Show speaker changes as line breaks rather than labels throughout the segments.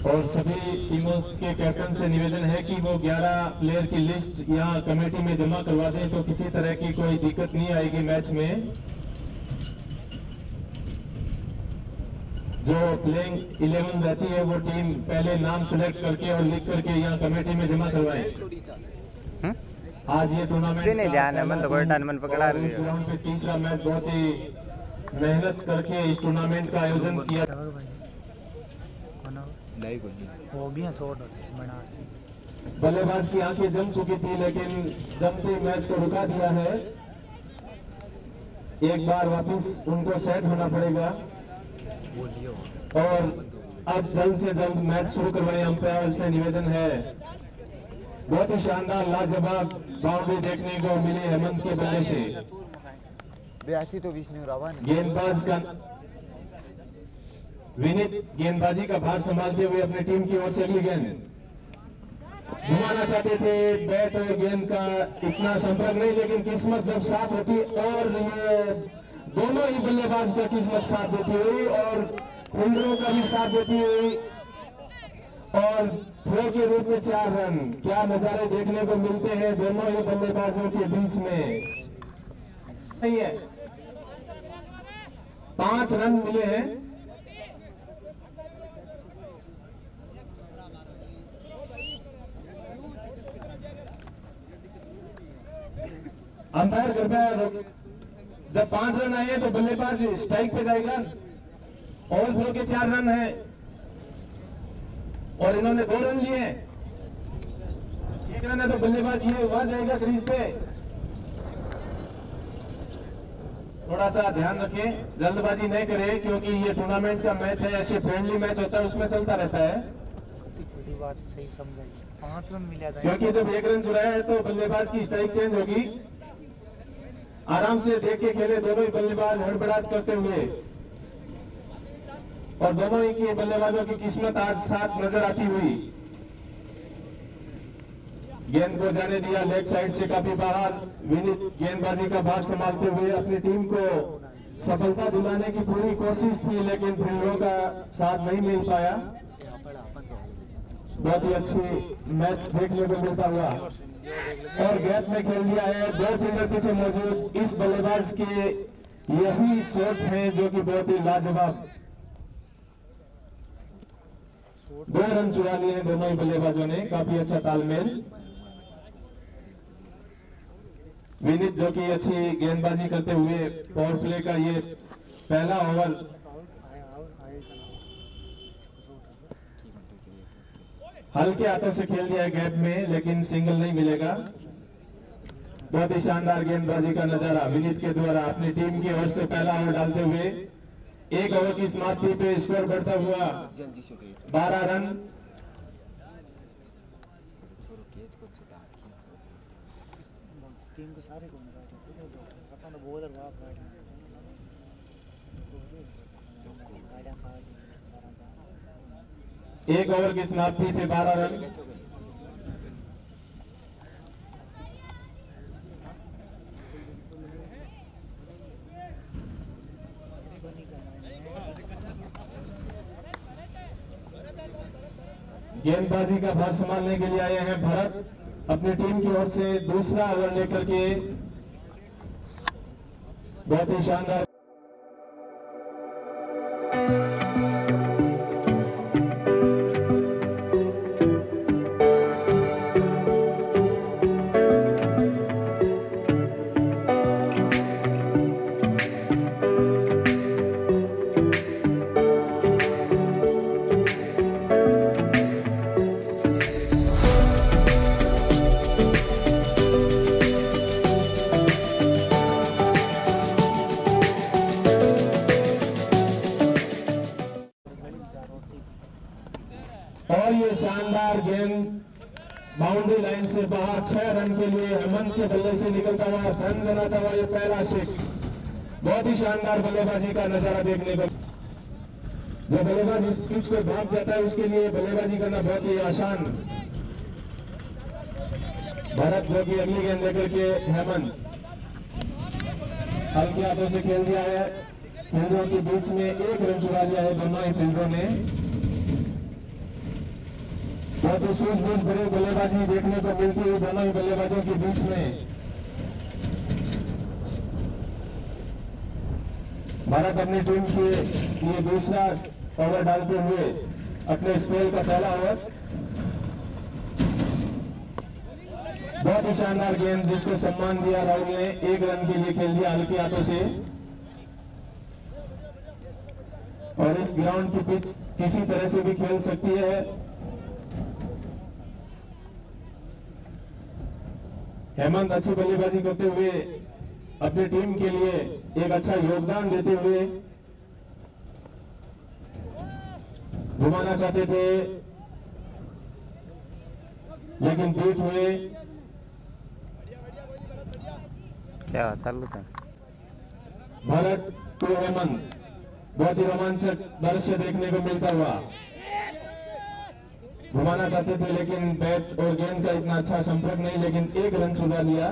और सभी टीमों के कैप्टन से निवेदन है कि वो 11 प्लेयर की लिस्ट यहाँ कमेटी में जमा करवा दें, तो किसी तरह की कोई दिक्कत नहीं आएगी मैच में। जो प्लेइंग 11 रहती है वो टीम पहले नाम सिलेक्ट करके और लिख करके यहाँ कमेटी में जमा करवाए। आज ये टूर्नामेंट
मन पकड़ा
ग्राउंड पे तीसरा मैच बहुत ही मेहनत करके इस टूर्नामेंट का आयोजन किया। बल्लेबाज की आंखें जम चुकी थी, लेकिन जमते मैच को रुका दिया है। एक बार वापस उनको सेट होना पड़ेगा और अब जल्द से जल्द मैच शुरू करवाएं। अंपायर से निवेदन है। बहुत ही शानदार लाजवाब बाउंड्री देखने को मिली हेमंत के बल्ले से।
82 तो विष्णु रावण
गेंदबाज का विनीत गेंदबाजी का भार संभालते हुए अपनी टीम की ओर से अगली गेंद घुमाना चाहते थे। बैट और गेंद का इतना संपर्क नहीं, लेकिन किस्मत जब साथ होती और ये दोनों ही बल्लेबाज का किस्मत साथ देती हुई और फील्डरों का भी साथ देती हुई और थ्रो के रूप में 4 रन। क्या नजारे देखने को मिलते हैं दोनों ही बल्लेबाजों के बीच में। नहीं है, 5 रन मिले हैं। अंपायर कृपया, जब 5 रन आए तो बल्लेबाज स्ट्राइक पे जाएगा। ओवर थ्रो के 4 रन है और इन्होंने 2 रन लिए। 1 रन है तो बल्लेबाज ये हुआ जाएगा क्रीज पे। थोड़ा सा ध्यान रखें, जल्दबाजी नहीं करें, क्योंकि ये टूर्नामेंट का मैच है। ऐसे फ्रेंडली मैच होता है, उसमें चलता रहता है।
बात सही समझाई, 5 रन मिला था।
क्योंकि जब 1 रन चुराया है तो बल्लेबाज की स्ट्राइक चेंज होगी। आराम से देख के खेले दोनों ही बल्लेबाज, हड़बड़ाहट करते हुए। और दोनों ही के बल्लेबाजों की किस्मत आज साथ नजर आती हुई। गेंद को जाने दिया लेग साइड से काफी बाहर। विनीत गेंदबाजी का भार संभालते हुए अपनी टीम को सफलता दिलाने की पूरी कोशिश थी, लेकिन फील्डरों का साथ नहीं मिल पाया। बहुत ही अच्छी मैच देखने को मिलता हुआ और गैप में खेल दिया है। 2 फील्डर पीछे मौजूद इस बल्लेबाज के यही शॉट हैं जो कि बहुत ही लाजवाब। 2 रन चुरा लिए हैं दोनों ही बल्लेबाजों ने। काफी अच्छा तालमेल। विनीत जो कि अच्छी गेंदबाजी करते हुए पावर प्ले का ये पहला ओवर हल्के हाथों से खेल दिया है गैप में, लेकिन सिंगल नहीं मिलेगा। बहुत ही शानदार गेंदबाजी का नजारा विनीत के द्वारा अपनी टीम की ओर से पहला ओवर डालते हुए 1 ओवर की समाप्ति पे स्कोर बढ़ता हुआ 12 रन।
टीम के सारे को
एक ओवर की समाप्ति पे 12 रन। गेंदबाजी का भार संभालने के लिए आए हैं भरत अपनी टीम की ओर से दूसरा ओवर लेकर के। बहुत ही शानदार और ये शानदार गेंद बाउंड्री लाइन से बाहर 6 रन के लिए हेमंत के बल्ले से निकलता हुआ रन बनाता हुआ ये पहला 6। बहुत ही शानदार बल्लेबाजी का नजारा देखने को। जो बल्लेबाज इस पिच को भाग जाता है उसके लिए बल्लेबाजी करना बहुत ही आसान। भरत जो कि अगली गेंद लेकर के हेमंत हल्के हाथों से खेल दिया है। फील्डरों के बीच में 1 रन चुरा लिया है दोनों ही फील्डरों ने। बहुत ही सूझबूझ भरी बल्लेबाजी देखने को मिलती है दोनों ही बल्लेबाजों के बीच में। भारत अपनी टीम के लिए दूसरा ओवर डालते हुए अपने स्पेल का पहला ओवर। बहुत ही शानदार गेंद जिसको सम्मान दिया राहुल ने, 1 रन के लिए खेल दिया हल्के हाथों से। और इस ग्राउंड की पिच किसी तरह से भी खेल सकती है। हेमंत अच्छी बल्लेबाजी करते हुए अपनी टीम के लिए एक अच्छा योगदान देते हुए घुमाना चाहते थे लेकिन बीट हुए।
क्या चालू था?
भारत को हेमंत बहुत ही रोमांचक दृश्य देखने को मिलता हुआ। घुमाना चाहते थे लेकिन बैट और गेंद का इतना अच्छा संपर्क नहीं, लेकिन 1 रन चुरा लिया।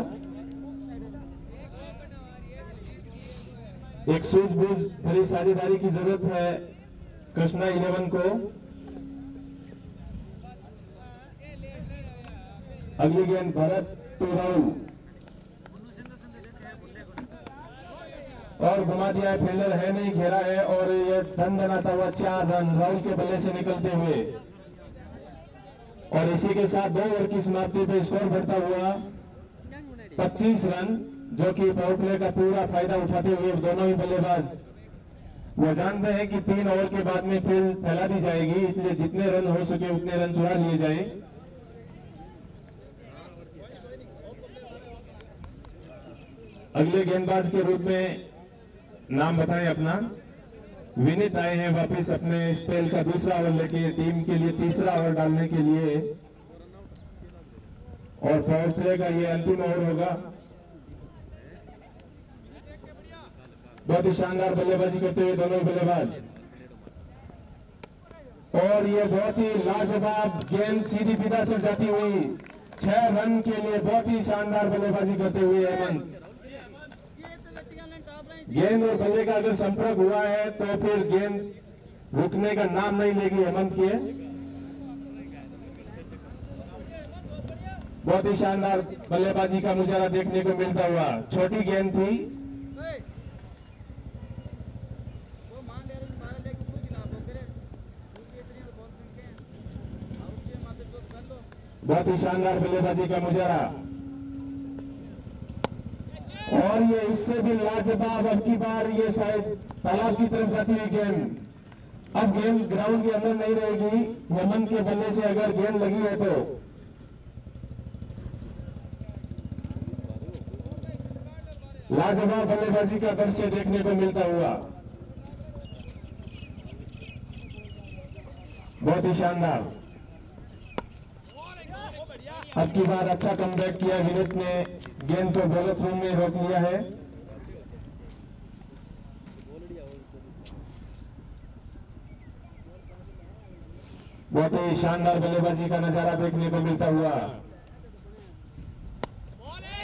एक सूझबूझ भरी साझेदारी की जरूरत है कृष्णा 11 को। अगली गेंद भारत टू राहुल और घुमा दिया है। फील्डर है नहीं, घेरा है और ये धन धनाता हुआ 4 रन राहुल के बल्ले से निकलते हुए। और इसी के साथ 2 ओवर की समाप्ति पे स्कोर बढ़ता हुआ 25 रन, जो कि पावर प्ले का पूरा फायदा उठाते हुए दोनों ही बल्लेबाज वो जानते हैं कि 3 ओवर के बाद में फील्ड फैला दी जाएगी, इसलिए जितने रन हो सके उतने रन चुरा लिए जाए। अगले गेंदबाज के रूप में नाम बताएं अपना। विनीत आए हैं वापस अपने स्पेल का दूसरा ओवर लेके टीम के लिए तीसरा ओवर डालने के लिए, और पावर प्ले का ये अंतिम ओवर होगा। बहुत ही शानदार बल्लेबाजी करते हुए दोनों बल्लेबाज, और ये बहुत ही लाजवाब गेंद सीधी विदा से जाती हुई 6 रन के लिए बहुत ही शानदार बल्लेबाजी करते हुए हेमंत। गेंद और बल्ले का अगर संपर्क हुआ है तो फिर गेंद रुकने का नाम नहीं लेगी हेमंत के। बहुत ही शानदार बल्लेबाजी का मुजाहरा देखने को मिलता हुआ। छोटी गेंद थी, बहुत ही शानदार बल्लेबाजी का मुजाहरा, और ये इससे भी लाजवाब अब की बार ये शायद तालाब की तरफ जाती हुई गेंद। अब गेंद ग्राउंड के अंदर नहीं रहेगी, हेमंत के बल्ले से अगर गेंद लगी है तो। लाजवाब बल्लेबाजी का दृश्य देखने को मिलता हुआ, बहुत ही शानदार। अब की बार अच्छा कमबैक किया विनीत ने, गेंद को गलत रूम में रोक लिया है। बहुत ही शानदार बल्लेबाजी का नजारा देखने को मिलता हुआ,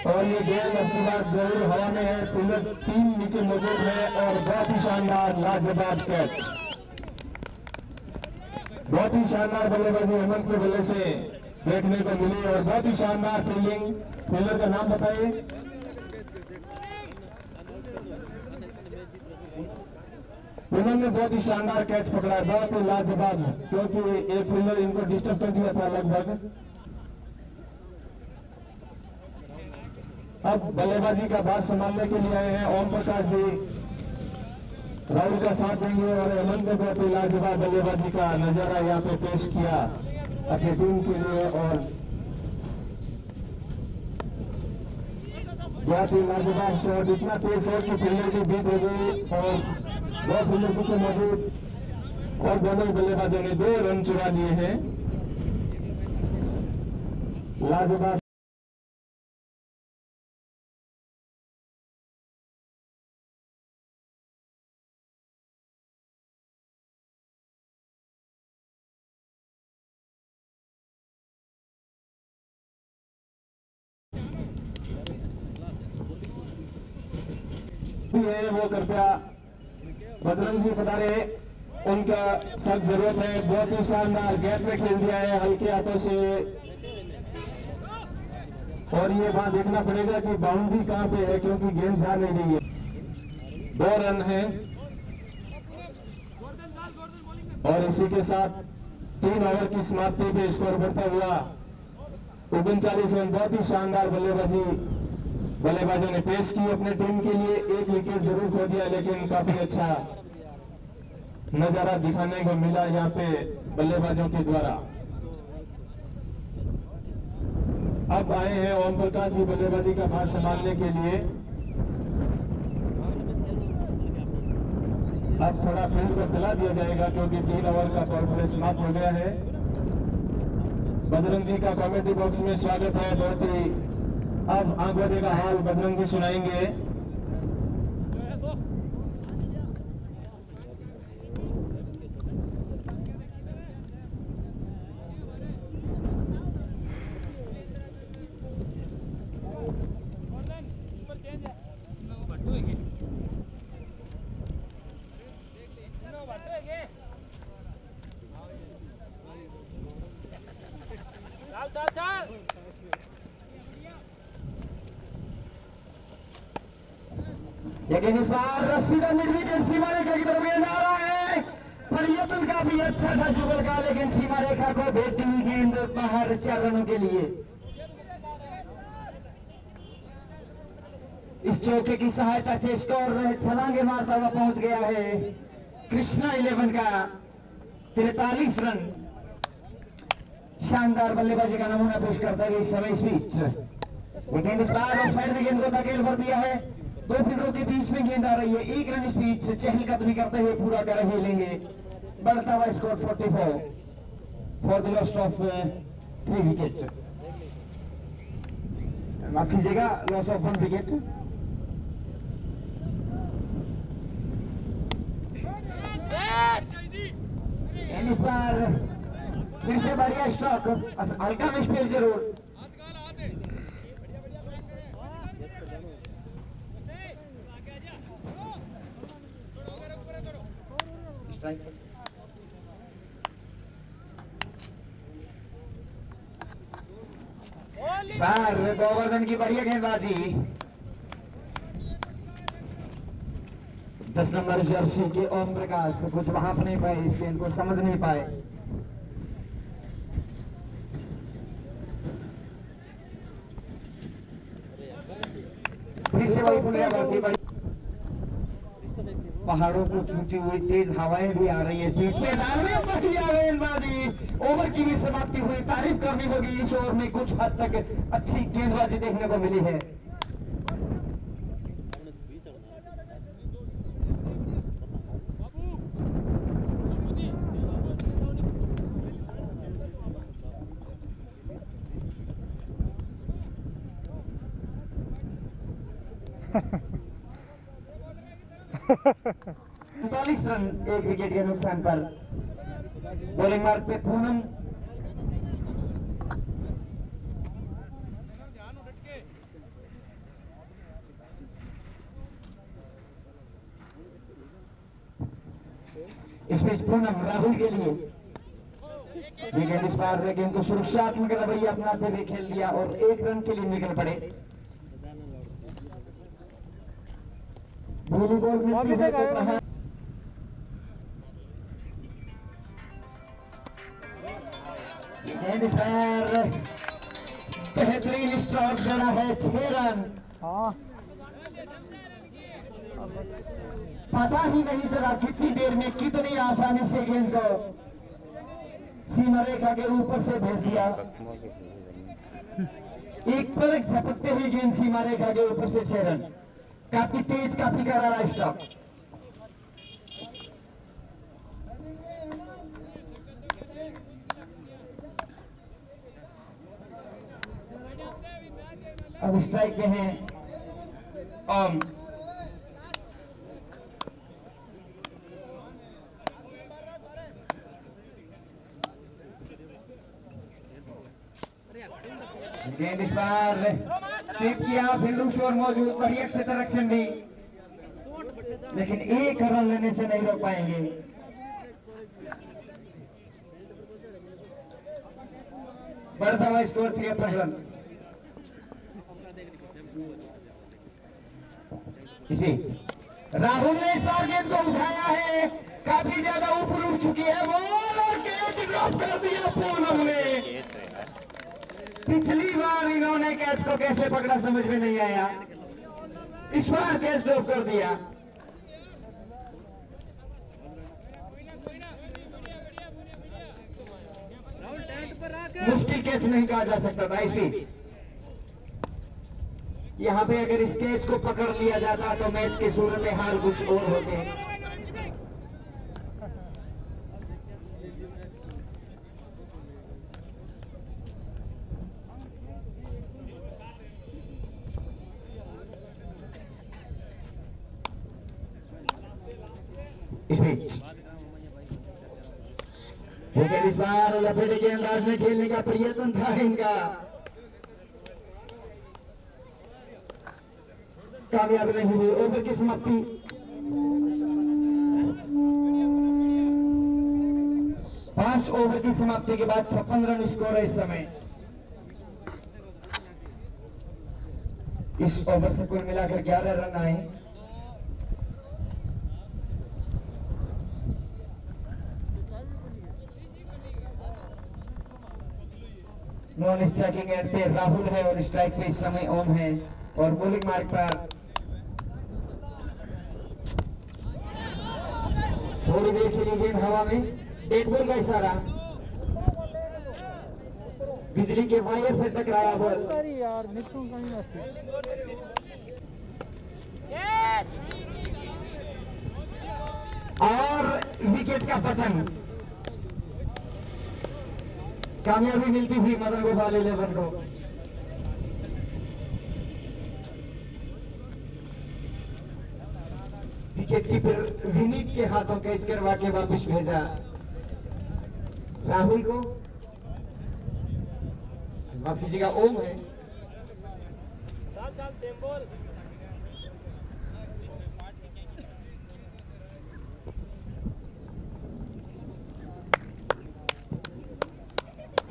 और ये गेंद अब की बार जरूर हवा में है, फील्डर 3 नीचे मौजूद है, और बहुत ही शानदार लाजवाब कैच। बहुत ही शानदार बल्लेबाजी हेमंत के बल्ले से देखने को मिली, और बहुत ही शानदार फील्डिंग। फील्डर का नाम बताइए। उन्होंने बहुत ही शानदार कैच पकड़ा है, बहुत ही लाजवाब, क्योंकि एक फील्डर इनको डिस्टर्ब कर दिया था लगभग। अब बल्लेबाजी का भार संभालने के लिए आए हैं ओम प्रकाश जी, राहुल का साथ देंगे, और हेमंत ने बहुत ही लाजवाब बल्लेबाजी का नजारा यहाँ पे पेश किया अपनी टीम के लिए, और बहुत ही लाजवाब शॉट, इतना तेज शॉट की फील्डर की बीट हो गई, और बहुत फील्डर पीछे मौजूद, और दोनों बल्लेबाजों ने 2 रन चुरा लिए हैं। लाजवाब है, वो कृपया बजरंग जी पधारे। उनका सख्त जरूरत है। बहुत ही शानदार गैप में खेल दिया है हल्के हाथों से। और ये वहां देखना पड़ेगा कि बाउंड्री कहां पे है, क्योंकि गेंद जा नहीं रही है। 2 रन है और इसी के साथ 3 ओवर की समाप्ति पे स्कोर बढ़ता हुआ 39 रन। बहुत ही शानदार बल्लेबाजी बल्लेबाजों ने पेश की अपने टीम के लिए। 1 विकेट जरूर खो दिया, लेकिन काफी अच्छा नजारा दिखाने को मिला यहाँ पे बल्लेबाजों के द्वारा। अब आए हैं ओम प्रकाश जी बल्लेबाजी का भार संभालने के लिए। अब थोड़ा फील्ड को फैला दिया जाएगा, क्योंकि 3 ओवर का पावर समाप्त हो गया है। बजरंग जी का कमेटी बॉक्स में स्वागत है। बहुत ही अब आंकड़े का हाल बजरंग जी सुनाएंगे। लेकिन इस बार सीधा मिड विकेट सीमा रेखा की तरफ गेंद आ रहा है। प्रयत्न काफी अच्छा था जुगल का, लेकिन सीमा रेखा को भेजती हुई गेंद बाहर 4 रनों के लिए। इस चौके की सहायता से स्कोर छलांगे मारता हुआ पहुंच गया है कृष्णा 11 का 43 रन। शानदार बल्लेबाजी का नमूना पेश करता है इस समय इस बीच। लेकिन इस बार ऑफ साइड में गेंद को धकेल भर दिया है। 2 फील्डों के बीच में गेंद आ रही है। 1 रन इस बीच चहलकदमी करते हुए पूरा कर रहे लेंगे। बढ़ता हुआ score 44 for the loss of 3 wicket. माफ कीजिएगा, लॉस ऑफ 1 विकेट। इस बार फिर से बढ़िया स्ट्रोक, हल्का में स्पेल जरूर। स्टार गोवर्धन की बढ़िया गेंदबाजी। 10 नंबर जर्सी के ओम प्रकाश कुछ वहां पर नहीं पाए, इस गेंद को समझ नहीं पाए। फिर से वही पुलिया बढ़ती बड़ी पहाड़ों को छूती हुई तेज हवाएं भी आ रही है। इस बीच में गेंदबाजी ओवर की भी समाप्ति हुई। तारीफ करनी होगी, इस ओवर में कुछ हद तक अच्छी गेंदबाजी देखने को मिली है। उनतालीस रन 1 विकेट के नुकसान पर। बॉलिंग मार्ग पे पूनम इस बीच पूनम राहुल के लिए विकेट। इस बार गेंद को सुरक्षात्मक रवैया अपनाते हुए खेल दिया और 1 रन के लिए निकल पड़े। वॉलीबॉल में बेहतरीन स्ट्रोक देना है 6 रन। पता ही नहीं चला कितनी देर में कितनी आसानी से गेंद को सीमा रेखा के ऊपर से भेज दिया। एक पलक झपकते ही गेंद सीमा रेखा के ऊपर से 6 रन। काफी तेज, काफी करारा स्ट्रोक। अब स्ट्राइक पे हैं ओम। गेंद इस बार स्वीप किया, फील्डिंग शोर मौजूद, बढ़िया क्षेत्र रक्षण भी, लेकिन 1 रन लेने से नहीं रोक पाएंगे। बढ़ता हुआ स्कोर 53 रन। राहुल ने इस बार गेंद को उठाया है, काफी ज्यादा ऊपर उठ चुकी है बॉल और कैच ड्रॉप कर दिया पूनम ने। पिछली बार इन्होंने कैच को कैसे पकड़ा समझ में नहीं आया, इस बार कैच ड्रॉप कर दिया। मुश्किल कैच नहीं कहा जा सकता था इसलिए यहाँ पे अगर इस कैच को पकड़ लिया जाता तो मैच की सूरत हाल कुछ और होते। इस बीच लेकिन इस बार लपेटे के अंदाज में खेलने का प्रयत्न था इनका, कामयाब नहीं हुई। ओवर की समाप्ति 5 ओवर की समाप्ति के बाद 56 रन स्कोर है इस समय। इस ओवर से कुल मिलाकर 11 रन आए। नॉन स्ट्राइकिंग एंड पे राहुल है और स्ट्राइक पे इस समय ओम है और बॉलिंग मार्ग पर थोड़ी देर के लिए गेंद हवा में, डेड बॉल का इशारा, बिजली के वायर से टकराया बॉल और विकेट का पतन। कामयाबी मिलती थी मदन गोपाल 11 को। विकेट कीपर विनीत के हाथों कैच करवा के वापस भेजा राहुल को। माफ कीजिएगा ओम है।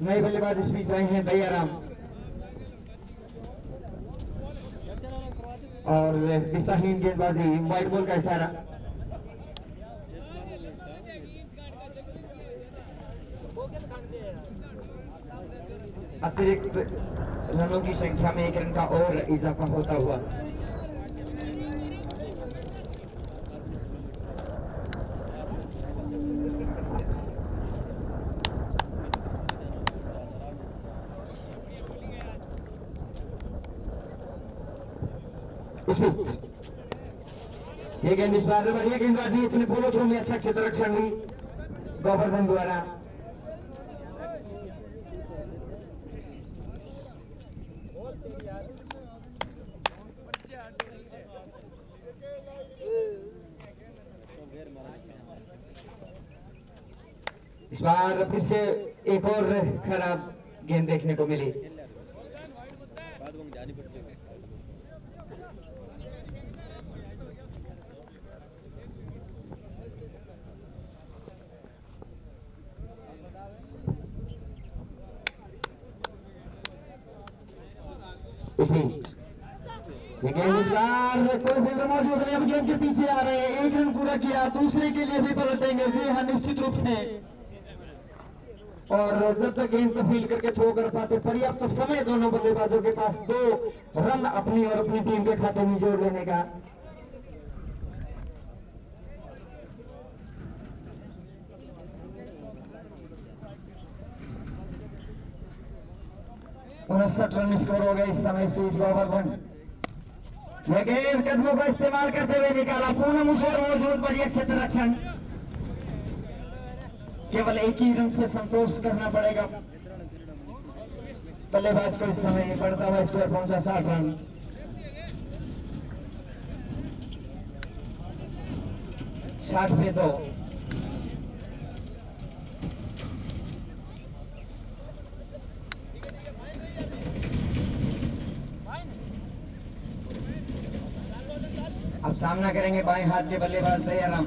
नए बल्लेबाज इस बीच आए हैं दयाराम और दिशाहीन गेंदबाजी, व्हाइट बॉल का इशारा। अतिरिक्त रनों की संख्या में 1 रन का और इजाफा होता हुआ। ये गेंद इस बार बढ़िया गेंदबाजी, अपने पोलो थ्रो में अच्छा क्षेत्र रक्षण हुई गोवर्धन द्वारा। इस बार फिर से एक और खराब गेंद देखने को मिली। लेकिन इस बार कोई फील्डर मौजूद नहीं, अब गेंद के पीछे आ रहे हैं। 1 रन पूरा किया, दूसरे के लिए भी पलटेंगे जी हाँ निश्चित रूप से। और जब तक गेंद को फील्ड करके थ्रो कर पाते, पर्याप्त समय दोनों बल्लेबाजों के पास 2 रन अपनी और अपनी टीम के खाते में जोड़ लेने का। उनसठ रन स्कोर हो गए इस समय स्वीज गोवर्धन। लेकिन कदमों का इस्तेमाल करते हुए निकाला पूनम उसे मौजूद बढ़िया क्षेत्र रक्षण। केवल 1 ही रन से संतोष करना पड़ेगा बल्लेबाज को इस समय। बढ़ता हुआ स्कोर पहुंचा 60 रन। साठ पे 2। अब सामना करेंगे बाएं हाथ के बल्लेबाज दयाराम।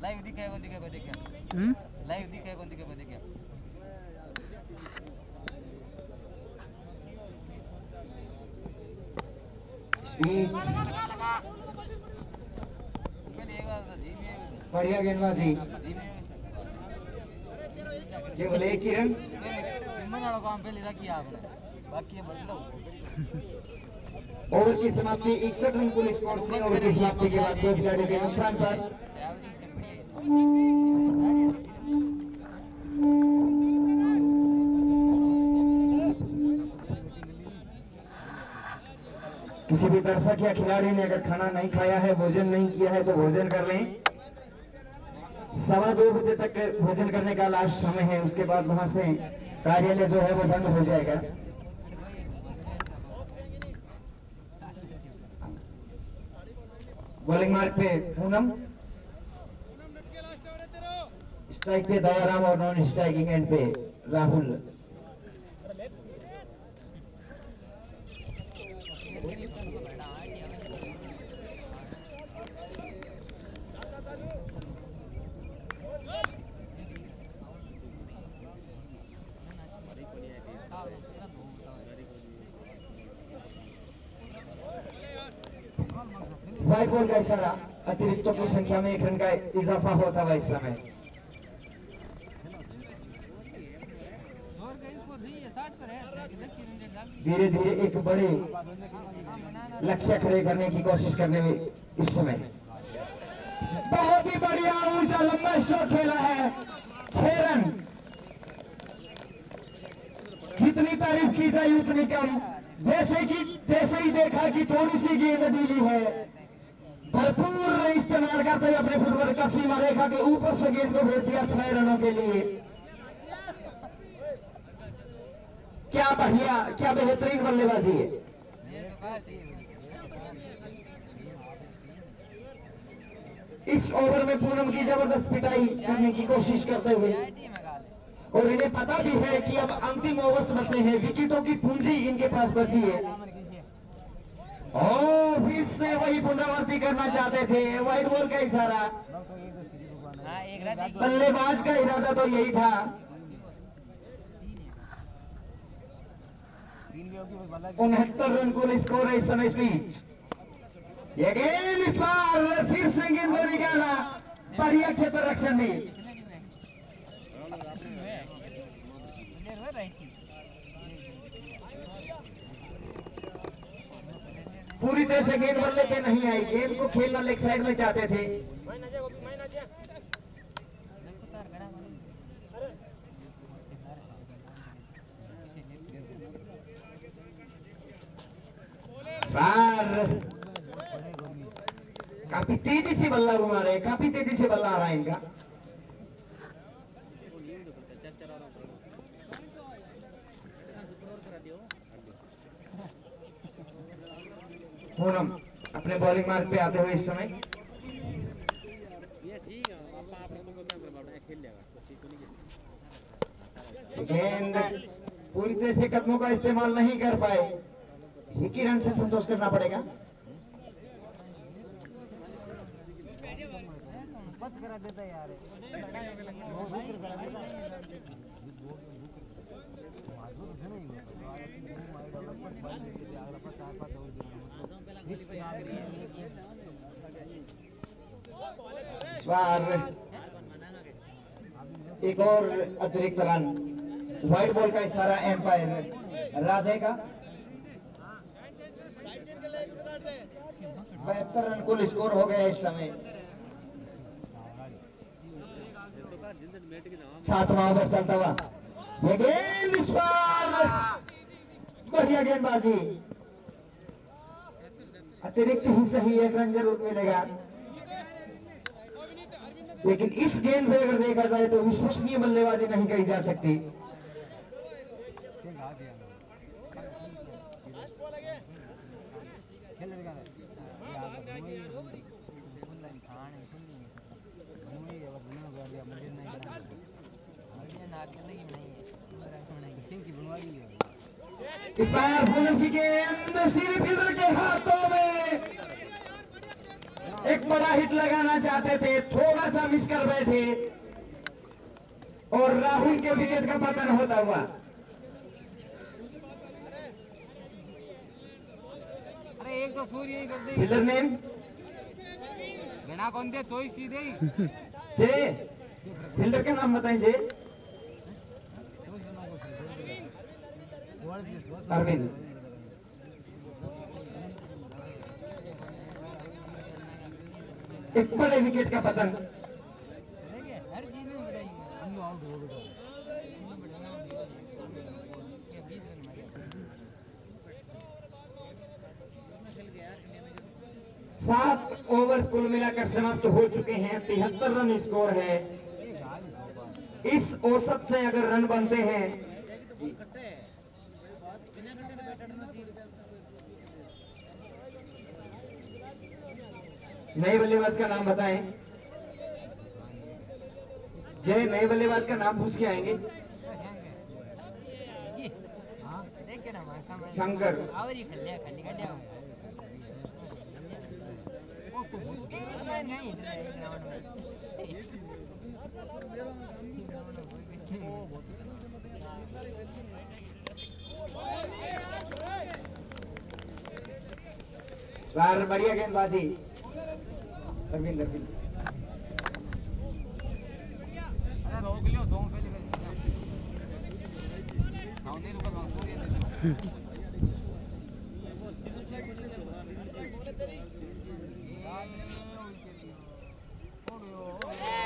लाइव दिखाए कौन दिखाए को देखा लाइव दिखाए कौन दिखाए को देखा
बढ़िया गेंदबाजी ये बोले किरण
काम पहले रखी आपने बाकी
ओवर की समाप्ति 61 रन कुल स्कोर थे। ओवर की समाप्ति के बाद 2 खिलाड़ियों के नुकसान पर किसी भी दर्शक या खिलाड़ी ने अगर खाना नहीं खाया है, भोजन नहीं किया है तो भोजन कर लें। 2:15 बजे तक भोजन करने का लास्ट समय है, उसके बाद वहां से कार्यालय जो है वो बंद हो जाएगा। बॉलिंग मार्क पे पूनम, स्ट्राइक पे दयाराम और नॉन स्ट्राइकिंग एंड पे राहुल। व्हाइट बॉल का इशारा, अतिरिक्तों की संख्या में 1 रन का इजाफा होता हुआ इस समय। धीरे धीरे एक बड़े लक्ष्य खड़े करने की कोशिश करने में इस समय बहुत ही बढ़िया ऊंचा लंबा स्ट्रोक खेला है। 6 रन, जितनी तारीफ की जाए उतनी कम। जैसे ही देखा कि थोड़ी सी गेंद ढीली है, भरपूर इस्तेमाल करते हुए अपने फुटबॉल का सीमा रेखा के ऊपर से गेंद को भेज दिया 6 रनों के लिए। क्या बढ़िया, क्या बेहतरीन बल्लेबाजी है। इस ओवर में पूनम की जबरदस्त पिटाई करने की कोशिश करते हुए, और इन्हें पता भी है कि अब अंतिम ओवर्स बचे हैं, विकेटों की पूंजी इनके पास बची है। और फिर से वही पुनरावृत्ति करना चाहते थे, व्हाइट बॉल का इशारा। बल्लेबाज का इरादा तो यही था। 69 रन कुल स्कोर है इस समय स्पीड। ये गेंद इस बार फिर से गेंद को निकाला, बढ़िया क्षेत्र रक्षण भी। पूरी तरह से गेंद बल्ले पे नहीं आई, गेंद को खेलना लेग साइड में चाहते थे। काफी तेजी से बल्ला घुमा रहे, काफी तेजी से बल्ला आ रहा है इनका। पूनम अपने बॉलिंग मार्क पे आते हुए इस समय गेंद पूरी तरह से कदमों का इस्तेमाल नहीं कर पाए, विकी रन से संतोष करना पड़ेगा। एक और अतिरिक्त रन, व्हाइट बॉल का इशारा एम्पायर राधे का। 72 रन कुल स्कोर हो गया इस समय। 7वां ओवर चलता हुआ, ये गेंद इस बार बढ़िया गेंदबाजी। अतिरिक्त ही सही 1 रन जरूर मिलेगा, लेकिन इस गेंद पे अगर देखा जाए तो विश्वसनीय बल्लेबाजी नहीं कही जा सकती। इस बार पूनम की गेंद सीधी फील्डर के हाथों में, एक बड़ा हिट लगाना चाहते थे, थोड़ा सा मिस कर रहे थे और राहुल के विकेट का पतन होता हुआ।
अरे एक तो सूर्य ही कर दे।
फील्डर नेम
घना कौन दे चोई सीधे ही।
जे, फील्डर का नाम बताएं। जे अरविंद। एक बड़े विकेट का पतन।
हर चीज में बताइए। आउट हो गया।
7 ओवर कुल मिलाकर समाप्त हो चुके हैं। 73 रन स्कोर है। इस औसत से अगर रन बनते हैं, नए बल्लेबाज का नाम बताएं। जय, नए बल्लेबाज का नाम पूछ के आएंगे। शंकर। इस बार बढ़िया गेंदबाजी अरविंद।
अरे रोक लियो सॉन्ग पहले हां नहीं रुका सूर्य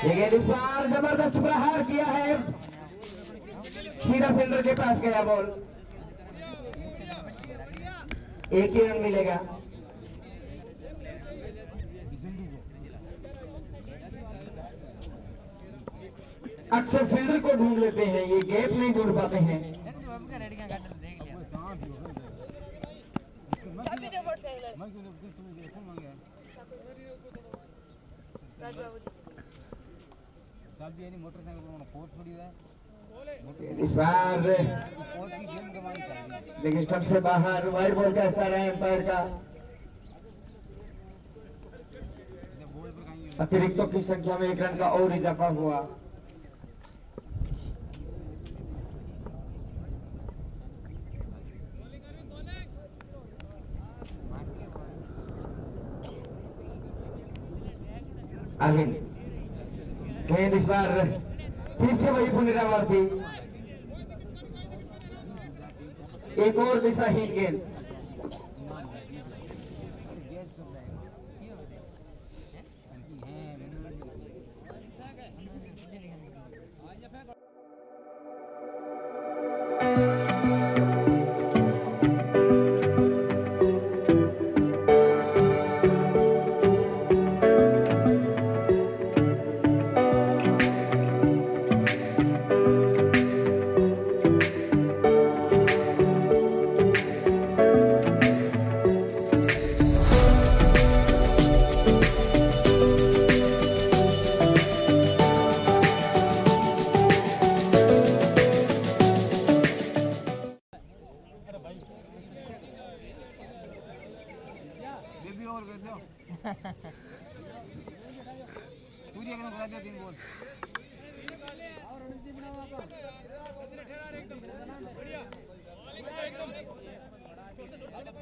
देखिए इस बार जबरदस्त प्रहार किया है, सीधा फील्डर के पास गया बॉल। 1 ही रन मिलेगा। अक्सर फील्डर को ढूंढ लेते हैं, ये गैप नहीं ढूंढ पाते हैं। इस बार देखिए स्टंप से बाहर, वाइड बॉल का इशारा है एम्पायर का। अतिरिक्तों की संख्या में 1 रन का और इजाफा हुआ। अरविंद, गेंद इस बार फिर से वही पुनरावृत्ति, एक और दिशाहीन गेंद।
सूर्य के करा दिया 3 बॉल।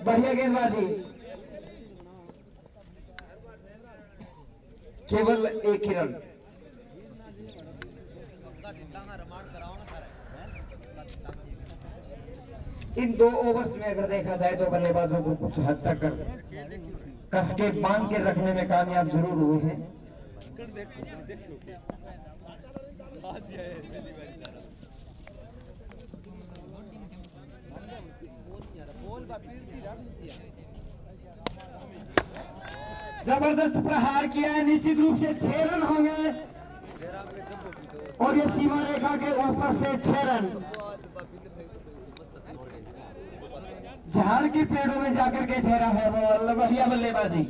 बढ़िया गेंदबाजी, केवल 1 ही रन। इन 2 ओवर्स में अगर देखा जाए तो बल्लेबाजों को कुछ हद तक कस के बांध के रखने में कामयाब जरूर हुए हैं। जबरदस्त प्रहार किया है, निश्चित रूप से 6 रन होंगे और ये सीमा रेखा के ऊपर से 6 रन झाड़ के पेड़ों में जाकर के ठहरा है बॉल। बढ़िया बल्लेबाजी,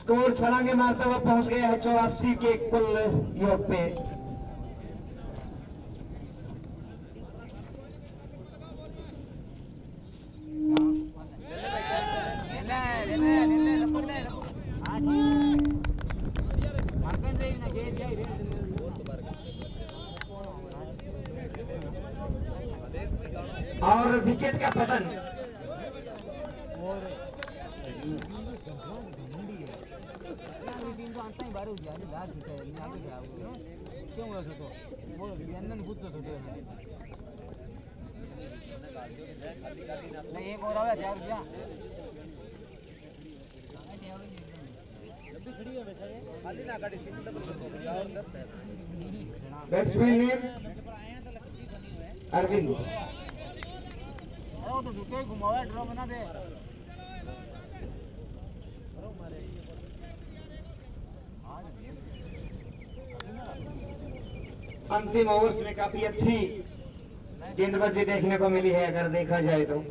स्कोर छलांगे मारते हुए पहुंच गया है 84 के कुल योग पे। और विकेट का पतन
एक और आवे त्याग दिया
बैट्समैन नेम अरविंद।
तो झूठे घुमावा ड्रॉ बना दे।
अंतिम ओवर्स में काफी अच्छी गेंदबाजी देखने को मिली है अगर देखा जाए तो।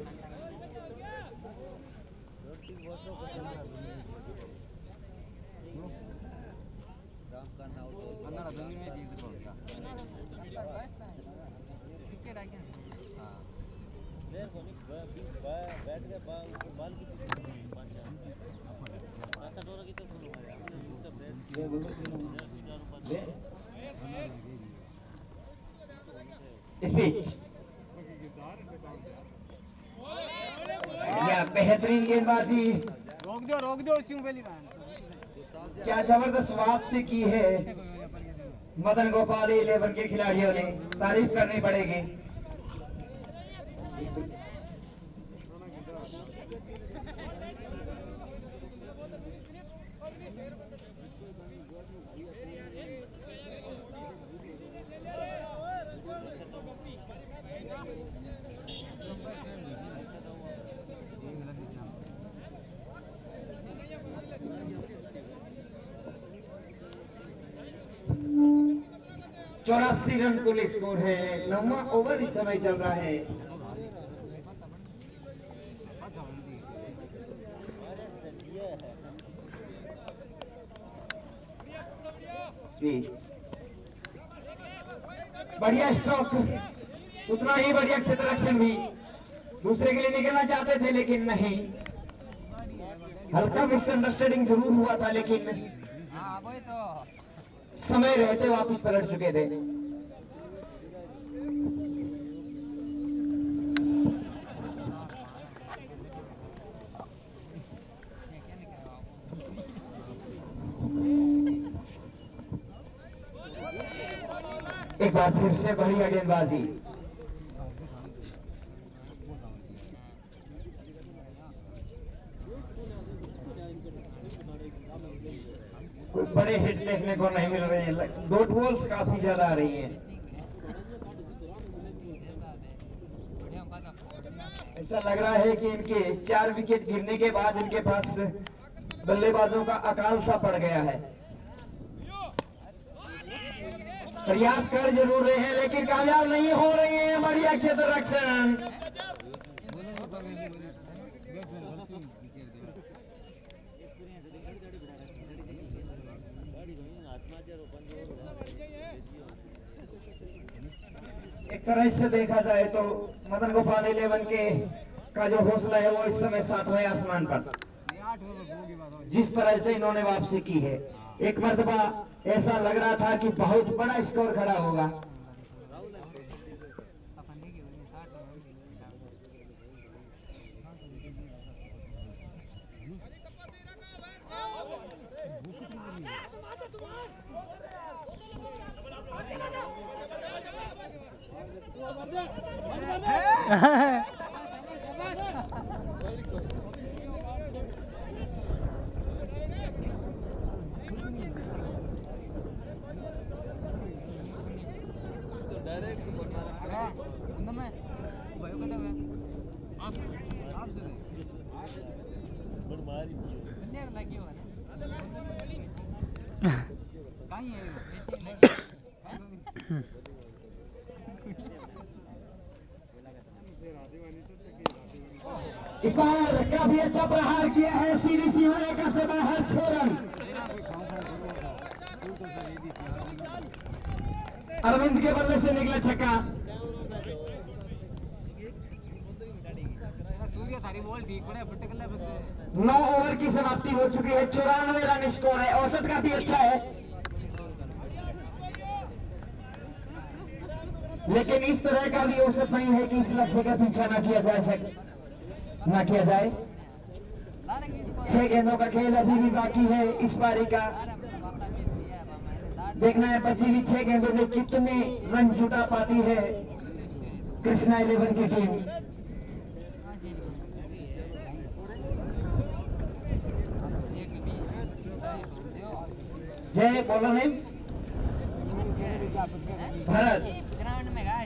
स्पीच बेहतरीन गेंदबाजी,
रोक दो क्यों पहली बार
क्या जबरदस्त वापसी की है मदन गोपाल 11 के खिलाड़ियों ने, तारीफ करनी पड़ेगी। चौरासी रन कुल स्कोर है, 9वां ओवर इस समय चल रहा है। बढ़िया स्ट्रोक, उतना ही बढ़िया क्षेत्र रक्षण भी, दूसरे के लिए निकलना चाहते थे लेकिन नहीं, हल्का मिसअंडरस्टैंडिंग जरूर हुआ था लेकिन
हाँ वही तो
समय रहते वापस पलट चुके थे। एक बार फिर से बढ़िया गेंदबाजी, कोई बड़े हिट देखने को नहीं मिल रहे हैं, डॉट बॉल्स काफी ज्यादा आ रही हैं। ऐसा लग रहा है कि इनके 4 विकेट गिरने के बाद इनके पास बल्लेबाजों का अकाल सा पड़ गया है। प्रयास कर जरूर रहे हैं लेकिन कामयाब नहीं हो रहे हैं। बढ़िया क्षेत्र रक्षण, एक तरह से देखा जाए तो मदन गोपाल 11 के का जो हौसला है वो इस समय 7वें आसमान पर, जिस तरह से इन्होंने वापसी की है। एक मर्तबा ऐसा लग रहा था कि बहुत बड़ा स्कोर खड़ा होगा।
डायरेक्ट प्लेयर लगी हो ना कहीं है
इस बार काफी अच्छा प्रहार किया है सीधी सीमा रेखा से बाहर 6 रन। अरविंद के बल्ले से निकला छक्का।
सूर्य सारी बॉल ठीक पड़े फटकले
9 ओवर की समाप्ति हो चुकी है। 94 रन स्कोर है। औसत काफी अच्छा है, लेकिन इस तरह का भी औसत नहीं है कि इस लक्ष्य का पीछा ना किया जाए। 6 गेंदों का खेल अभी भी बाकी है इस पारी का। देखना है बची हुई 6 गेंदों में कितने रन जुटा पाती है कृष्णा 11 की टीम। जय बोलो है भरत।
ग्राउंड में गया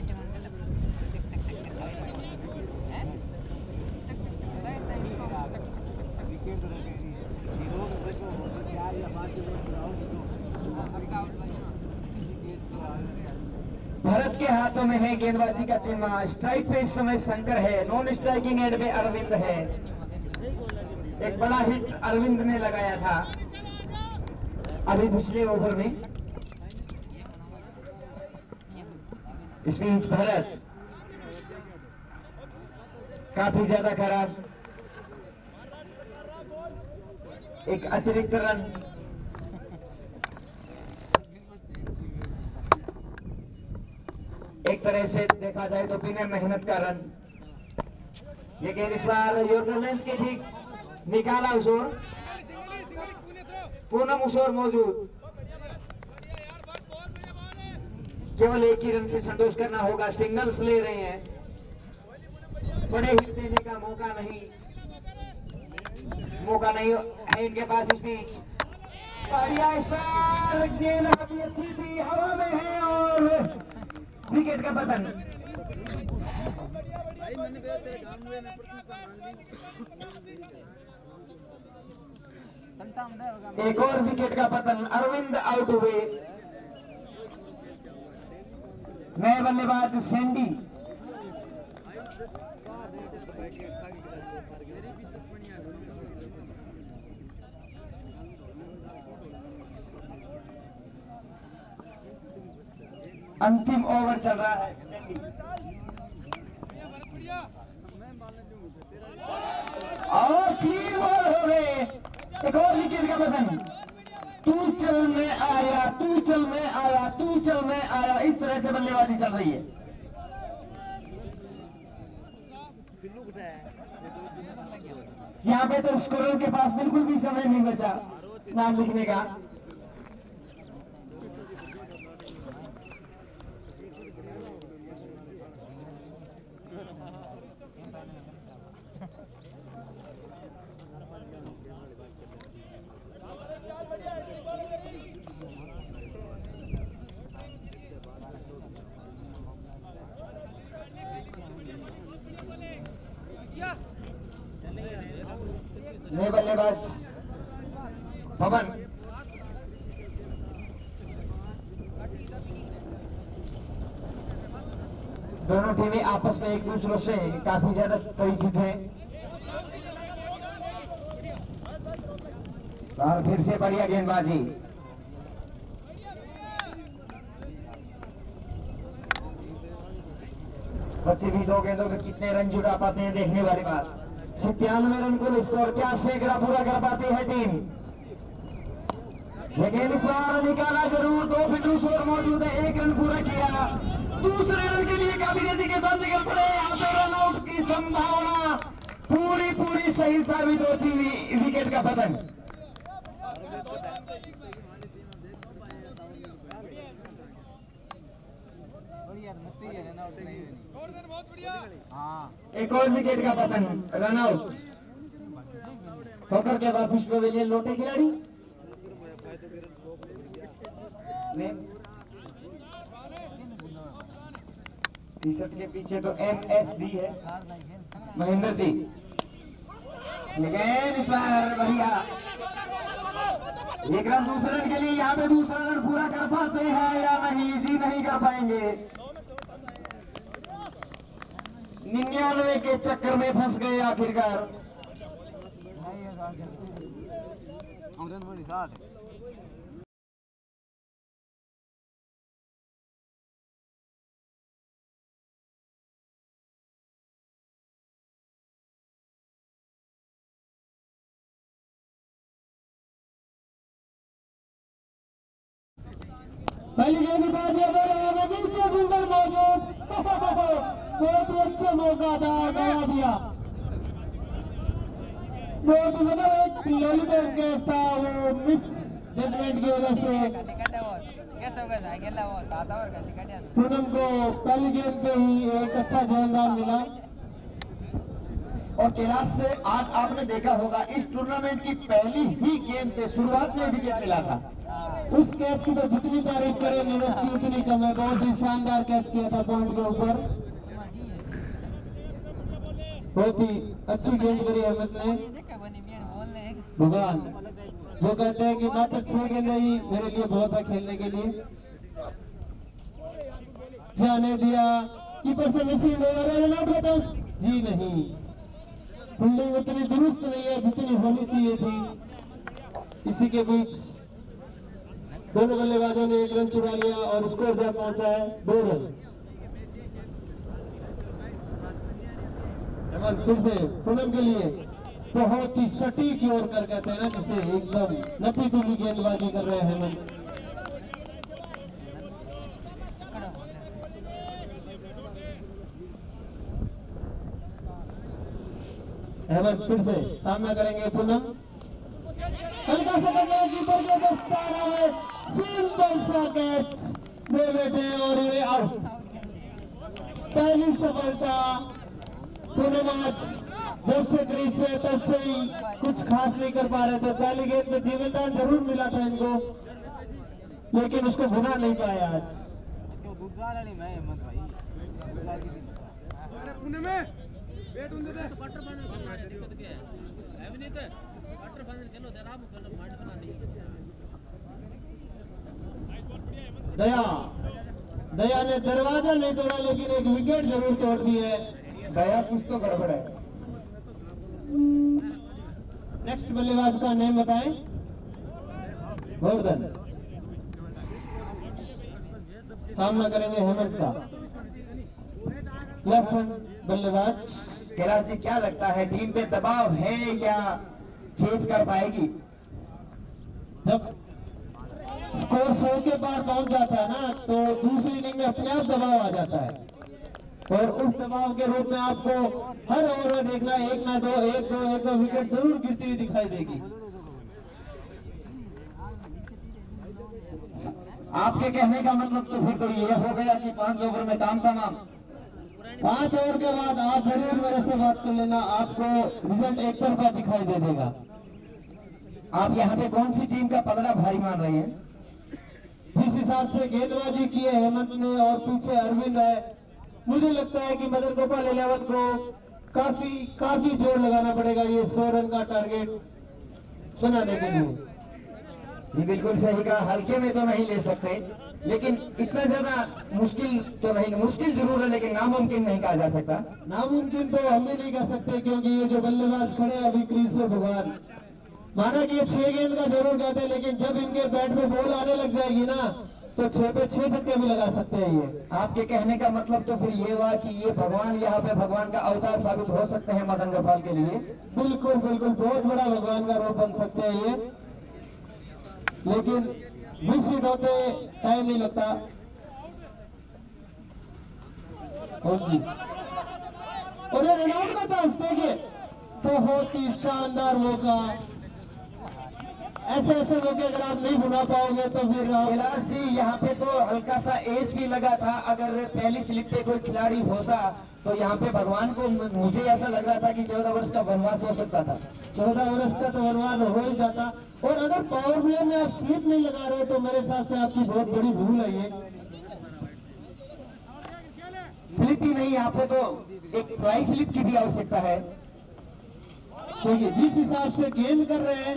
भरत के हाथों में है गेंदबाजी का चिन्ह। स्ट्राइक पे इस समय शंकर है, नॉन स्ट्राइकिंग एंड में अरविंद है। एक बड़ा हिट अरविंद ने लगाया था अभी पिछले ओवर में। इस बीच भरत काफी ज्यादा खराब, एक अतिरिक्त रन। एक तरह से देखा जाए तो बिना मेहनत का रन। लेकिन इस बार योर्करलैंड के ठीक निकाला उशोर, पूनम उशोर मौजूद। केवल एक ही रन से संतोष करना होगा। सिग्नल्स ले रहे हैं, बड़े हिट देने का मौका नहीं है इनके पास। इस बीच बढ़िया गेंद अभी अच्छी थी, हवा में है और विकेट का पतन। एक और विकेट का पतन, अरविंद आउट हुए। नए बल्लेबाज सैंडी। अंतिम ओवर चल रहा है। और क्लीन बॉल हो गए। एक और विकेट का पतन। तू चल में आया, तू चल में आया, तू चल में आया, इस तरह से बल्लेबाजी चल रही है। यहाँ पे तो स्कोरर के पास बिल्कुल भी समय नहीं बचा नाम लिखने का। नए बल्लेबाज पवन। दोनों टीमें आपस में एक दूसरों से काफी ज्यादा परिचित हैं। और फिर से बढ़िया गेंदबाजी। बच्चे भी 2 गेंदों में कितने रन जुटा पाते हैं देखने वाली बात। 97 रन को स्कोर, क्या सैकड़ा पूरा कर पाती है टीम। लेकिन इस बार निकाला जरूर। 2 फिटू शोर मौजूद है, 1 रन पूरा किया। दूसरे रन के लिए काफी तेजी के साथ निकल पड़े। यहाँ पे रन आउट की संभावना पूरी सही साबित होती हुई विकेट का पतन। एक और विकेट का पतन, रन आउट होकर के वापिस पवेलियन लौटे खिलाड़ी। टी शर्ट के पीछे तो MSD है, महेंद्र जी। लेकिन इस बार बढ़िया एक रन दूसरे रन के लिए यहाँ पे दूसरा रन पूरा कर पाते हैं या नहीं? जी नहीं कर पाएंगे। 99 के चक्कर में फंस गए आखिरकार।
पहली गेंदबाज सुंदर मौजूद, बहुत ही अच्छा मौका था, गवा दिया। बहुत ही मतलब एक लॉलीपॉप केस था, वो मिस जजमेंट की वजह से पूनम को पहली गेंद पे ही एक अच्छा गेंदबाज मिला।
और कैलाश से आज आपने देखा होगा इस टूर्नामेंट की पहली ही गेंद पे शुरुआत में विकेट मिला था।
उस कैच की तो जितनी तारीफ करें नीरज की उतनी कम है। बहुत ही शानदार कैच किया था पॉइंट के ऊपर, बहुत ही अच्छी गेंद करी अहमद ने। भगवान जो कहते हैं कि मात्र 6 गेंदें ही मेरे लिए बहुत है खेलने के लिए। जाने दिया कीपर से मशीन जी नहीं, फील्डिंग उतनी दुरुस्त नहीं है जितनी होनी चाहिए थी। इसी के बीच दोनों बल्लेबाजों ने 1 रन चुरा लिया और स्कोर जो पहुंचा है 2 रन। हेमंत फिर से पूनम के लिए बहुत ही सटीक योर कर कहते हैं ना, जिसे एकदम नपी तुली गेंदबाजी कर रहे हैं हेमंत। हेमंत फिर से सामना करेंगे पूनम, हल्का सा करने कीपर के दस्ताना में सिंपल सा कैच दे बैठे और ये आउट। पहली सफलता पूनम आज जब से क्रीज पे तब से ही कुछ खास नहीं कर पा रहे थे। पहली गेंद में जीवनदान जरूर मिला था इनको, लेकिन उसको भुना नहीं पाया आज। दया ने दरवाजा नहीं तोड़ा, लेकिन एक विकेट जरूर तोड़ दी है।
दया कुछ तो गड़बड़ है।
नेक्स्ट बल्लेबाज का नेम बताएं। गोवर्धन सामना करेंगे हेमंत का, लेफ्ट हैंड बल्लेबाज।
कैलाश जी क्या लगता है टीम पे दबाव है या चेंज कर पाएगी?
जब स्कोर 100 के पार पहुंच जाता है ना, तो दूसरी इनिंग में अपने आप दबाव आ जाता है और उस दबाव के रूप में आपको हर ओवर में देखना एक ना दो विकेट जरूर गिरती हुई दिखाई देगी।
आपके कहने का मतलब तो फिर तो ये हो गया कि 5 ओवर में काम तमाम।
5 ओवर के बाद आप जरूर मेरे से बात कर लेना, आपको रिजल्ट एक तरफा दिखाई दे देगा।
आप यहाँ पे कौन सी टीम का पलड़ा भारी मान रहे हैं?
जिस हिसाब से गेंदबाजी की है हेमंत ने और पीछे अरविंद है, मुझे लगता है कि मदन गोपाल 11 को काफी जोर लगाना पड़ेगा ये 100 रन का टारगेट बनाने के लिए।
जी बिल्कुल सही कहा, हल्के में तो नहीं ले सकते, लेकिन इतना ज्यादा मुश्किल तो नहीं, मुश्किल जरूर है लेकिन नामुमकिन नहीं कहा जा सकता।
नामुमकिन तो हम भी नहीं कह सकते, क्योंकि ये जो बल्लेबाज खड़े हैं अभी क्रीज पे, भगवान माना कि ये 6 गेंद का जरूर कहते हैं, लेकिन जब इनके बैट में बॉल आने लग जाएगी ना, तो 6 पे 6 छक्के भी लगा सकते हैं ये।
आपके कहने का मतलब तो फिर ये हुआ कि ये भगवान यहाँ पे भगवान का अवतार साबित हो सकते हैं मदन गोपाल के लिए।
बिल्कुल बिल्कुल, बहुत बड़ा भगवान का रूप बन सकते हैं ये, लेकिन विकसित होते टाइम नहीं लगता। और ये रनआउट का चांस देखिए, बहुत ही शानदार मौका। ऐसे मौके अगर आप नहीं बुना पाओगे तो फिर
कैलाश जी यहाँ पे तो हल्का सा एज भी लगा था, अगर पहली स्लिप पे कोई खिलाड़ी होता तो यहाँ पे भगवान को मुझे ऐसा लग रहा था कि 14 वर्ष का वनवास हो सकता था।
14 वर्ष का तो वनवास हो ही जाता। और अगर पावर प्ले में आप स्लिप नहीं लगा रहे तो मेरे हिसाब से आपकी बहुत बड़ी भूल है ये।
स्लिप ही नहीं, यहाँ पे तो एक प्राइस स्लिप की भी आवश्यकता है।
देखिए जिस हिसाब से गेंद कर रहे हैं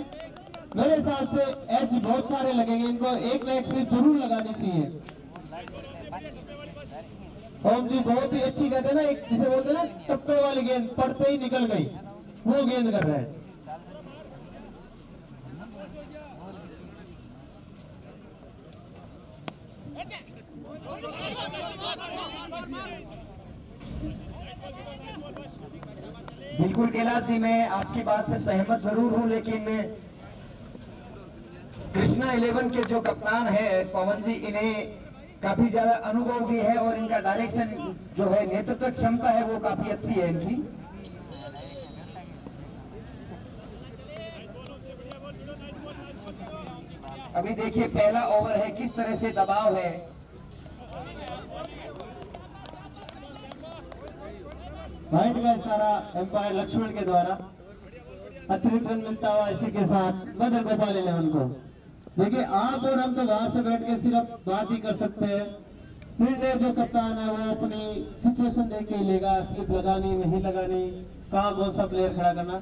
मेरे हिसाब से एज बहुत सारे लगेंगे, इनको एक ना एक स्लिप जरूर लगानी चाहिए। ओम जी बहुत ही अच्छी कहते हैं ना, एक जिसे बोलते हैं ना टप्पे वाली गेंद, पड़ते ही निकल गई, वो गेंद कर रहे हैं।
बिल्कुल कैलाश जी, मैं आपकी बात से सहमत जरूर हूं, लेकिन कृष्णा 11 के जो कप्तान है पवन जी, इन्हें काफी ज्यादा अनुभव भी है और इनका डायरेक्शन जो है, नेतृत्व क्षमता है वो काफी अच्छी है इनकी। अभी देखिए पहला ओवर है, किस तरह से दबाव है।
पॉइंट का इशारा एम्पायर लक्ष्मण के द्वारा, अतिरिक्त रन मिलता हुआ इसी के साथ मदन गोपाल 11 को। देखिए आप और हम तो बाहर से बैठ के सिर्फ बात ही कर सकते हैं, निर्णय जो कप्तान है वो अपनी सिचुएशन देख के ही लेगा, स्लिप लगानी नहीं लगानी, कहाँ कौन सा प्लेयर खड़ा करना।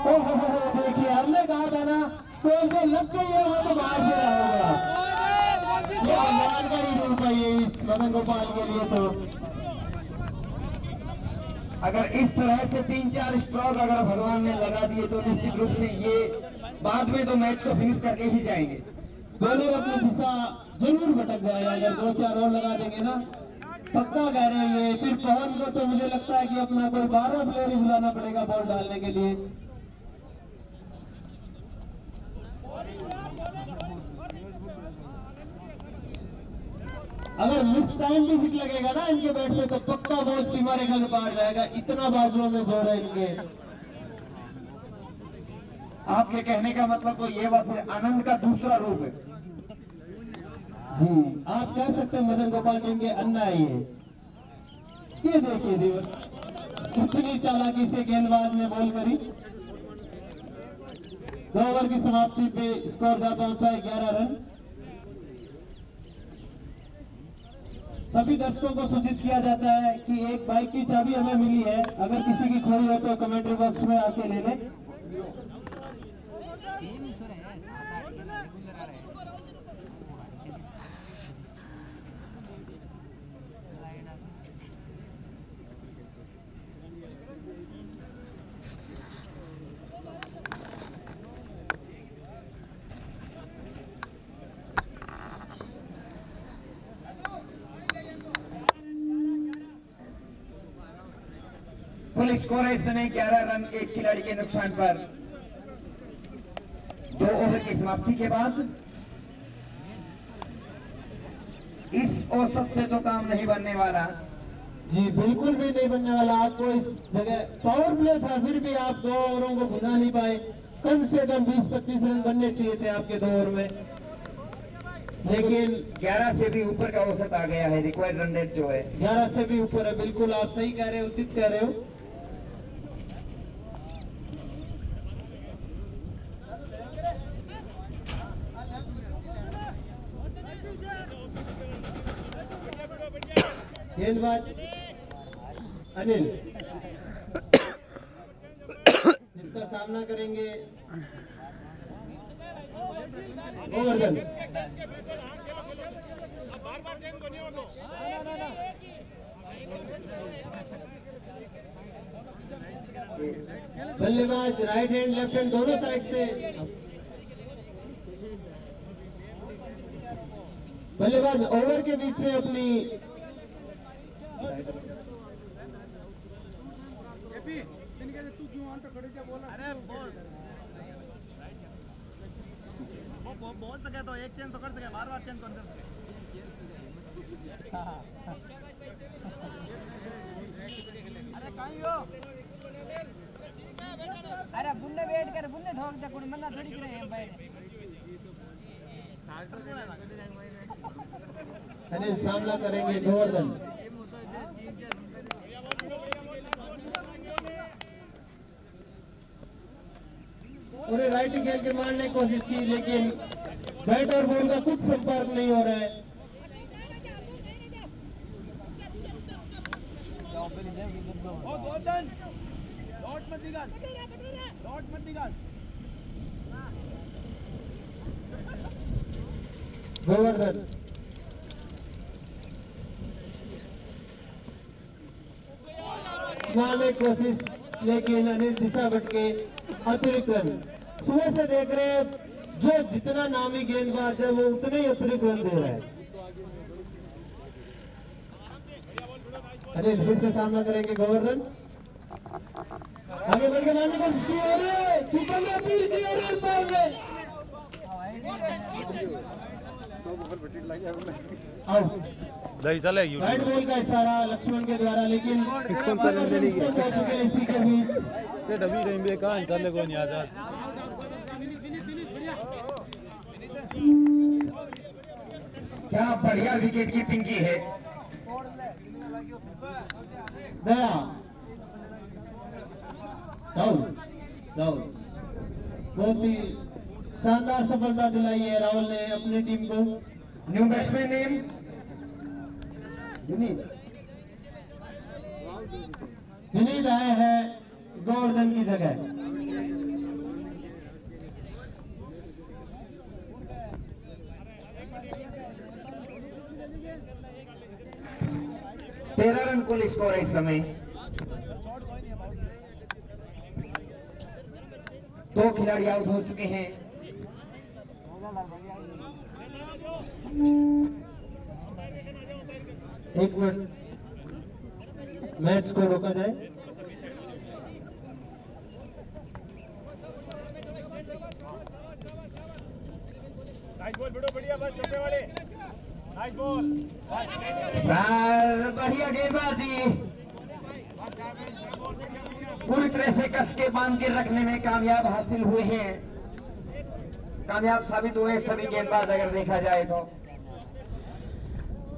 ओहो देखिए हमने कहा था ना, कोई जो लग गई है वो तो बाहर से रहेगा। ये मान का ही रूप है ये इस मदन गोपाल के लिए। तो
अगर इस तरह से 3-4 स्ट्रोक अगर भगवान ने लगा दिए तो निश्चित रूप से ये बाद में तो मैच को फिनिश करके ही जाएंगे।
बॉलर अपनी दिशा जरूर भटक जाएगा, अगर 2-4 और लगा देंगे ना, पक्का कह रहे हैं ये। फिर पवन को तो मुझे लगता है कि अपना कोई 12 प्लेयर ही बुलाना पड़ेगा बॉल डालने के लिए। अगर मिस टाइम भी फिट लगेगा ना इनके बैट से तो पक्का बॉल सीमा रेखा के पार जाएगा, इतना बाजुओं में जोर है इनके।
आपके कहने का मतलब तो ये बात है, आनंद का दूसरा रूप है
जी, आप कह सकते हैं मदन गोपाल टीम के अन्ना ही है। ये देखिए जी, कितनी चालाकी से गेंदबाज ने बॉल करी। 2 ओवर की समाप्ति पे स्कोर जा पहुंचा है 11 रन। सभी दर्शकों को सूचित किया जाता है कि एक बाइक की चाबी हमें मिली है, अगर किसी की खोई हो तो कमेंट्री बॉक्स में आके ले लें।
फुल स्कोर है इस समय 11 रन एक खिलाड़ी के नुकसान पर। 2 ओवर की समाप्ति के बाद इस औसत से तो काम नहीं बनने वाला।
जी बिल्कुल भी नहीं बनने वाला। आपको इस जगह पावर प्ले था, फिर भी आप 2 ओवरों को बुझा नहीं पाए। कम से कम 20-25 रन बनने चाहिए थे आपके 2 ओवर में, लेकिन
11 से भी ऊपर का औसत आ गया है। रिक्वायर्ड रन रेट जो है
11 से भी ऊपर है। बिल्कुल आप सही कह रहे हो, उचित कह रहे हो। गेंदबाज अनिल जिसका सामना करेंगे गोवर्धन। बल्लेबाज राइट हैंड लेफ्ट हैंड दोनों साइड से। बल्लेबाज ओवर के बीच में अपनी
बोल सके तो एक चेंज तो कर सके, बार-बार चेंज कौन कर सके। अरे कहीं हो,
अरे बुन्ने वेट कर, बुन्ने ठोक दे, कुछ मन्ना थोड़ी करे हैं भाई।
अनिल सामना करेंगे गोवर्धन। पूरे राइट खेल के मारने की कोशिश की, लेकिन बैट और बॉल का कुछ संपर्क नहीं हो रहा है। गोवर्धन मारने की कोशिश, लेकिन अनिल दिशा भटके, अतिरिक्त रन। सुबह से देख रहे हैं जो जितना नामी गेंदबाज है वो उतने ही अतिरिक्त रन दे रहा है। अनिल फिर से सामना करेंगे गोवर्धन, आगे बढ़ के मारने की कोशिश की, अरे कीपर ने अपील की, अरे बॉल में आउट। राइट बॉल का इशारा लक्ष्मण के द्वारा, लेकिन इसी के बीच
क्या बढ़िया विकेट कीपिंग की है।
दया राहुल बहुत ही शानदार सफलता दिलाई है राहुल ने अपनी टीम को।
न्यू बैट्समैन नेम
विनीत आए हैं गोवर्धन की जगह।
तेरह रन कुल स्कोर है इस समय। दो खिलाड़ी आउट हो चुके हैं।
एक मिनट मैच को रोका जाए।
बढ़िया गेंदबाजी, पूरी तरह से कस के बांध के रखने में कामयाब हासिल हुए हैं, कामयाब साबित हुए सभी गेंदबाज अगर देखा जाए तो।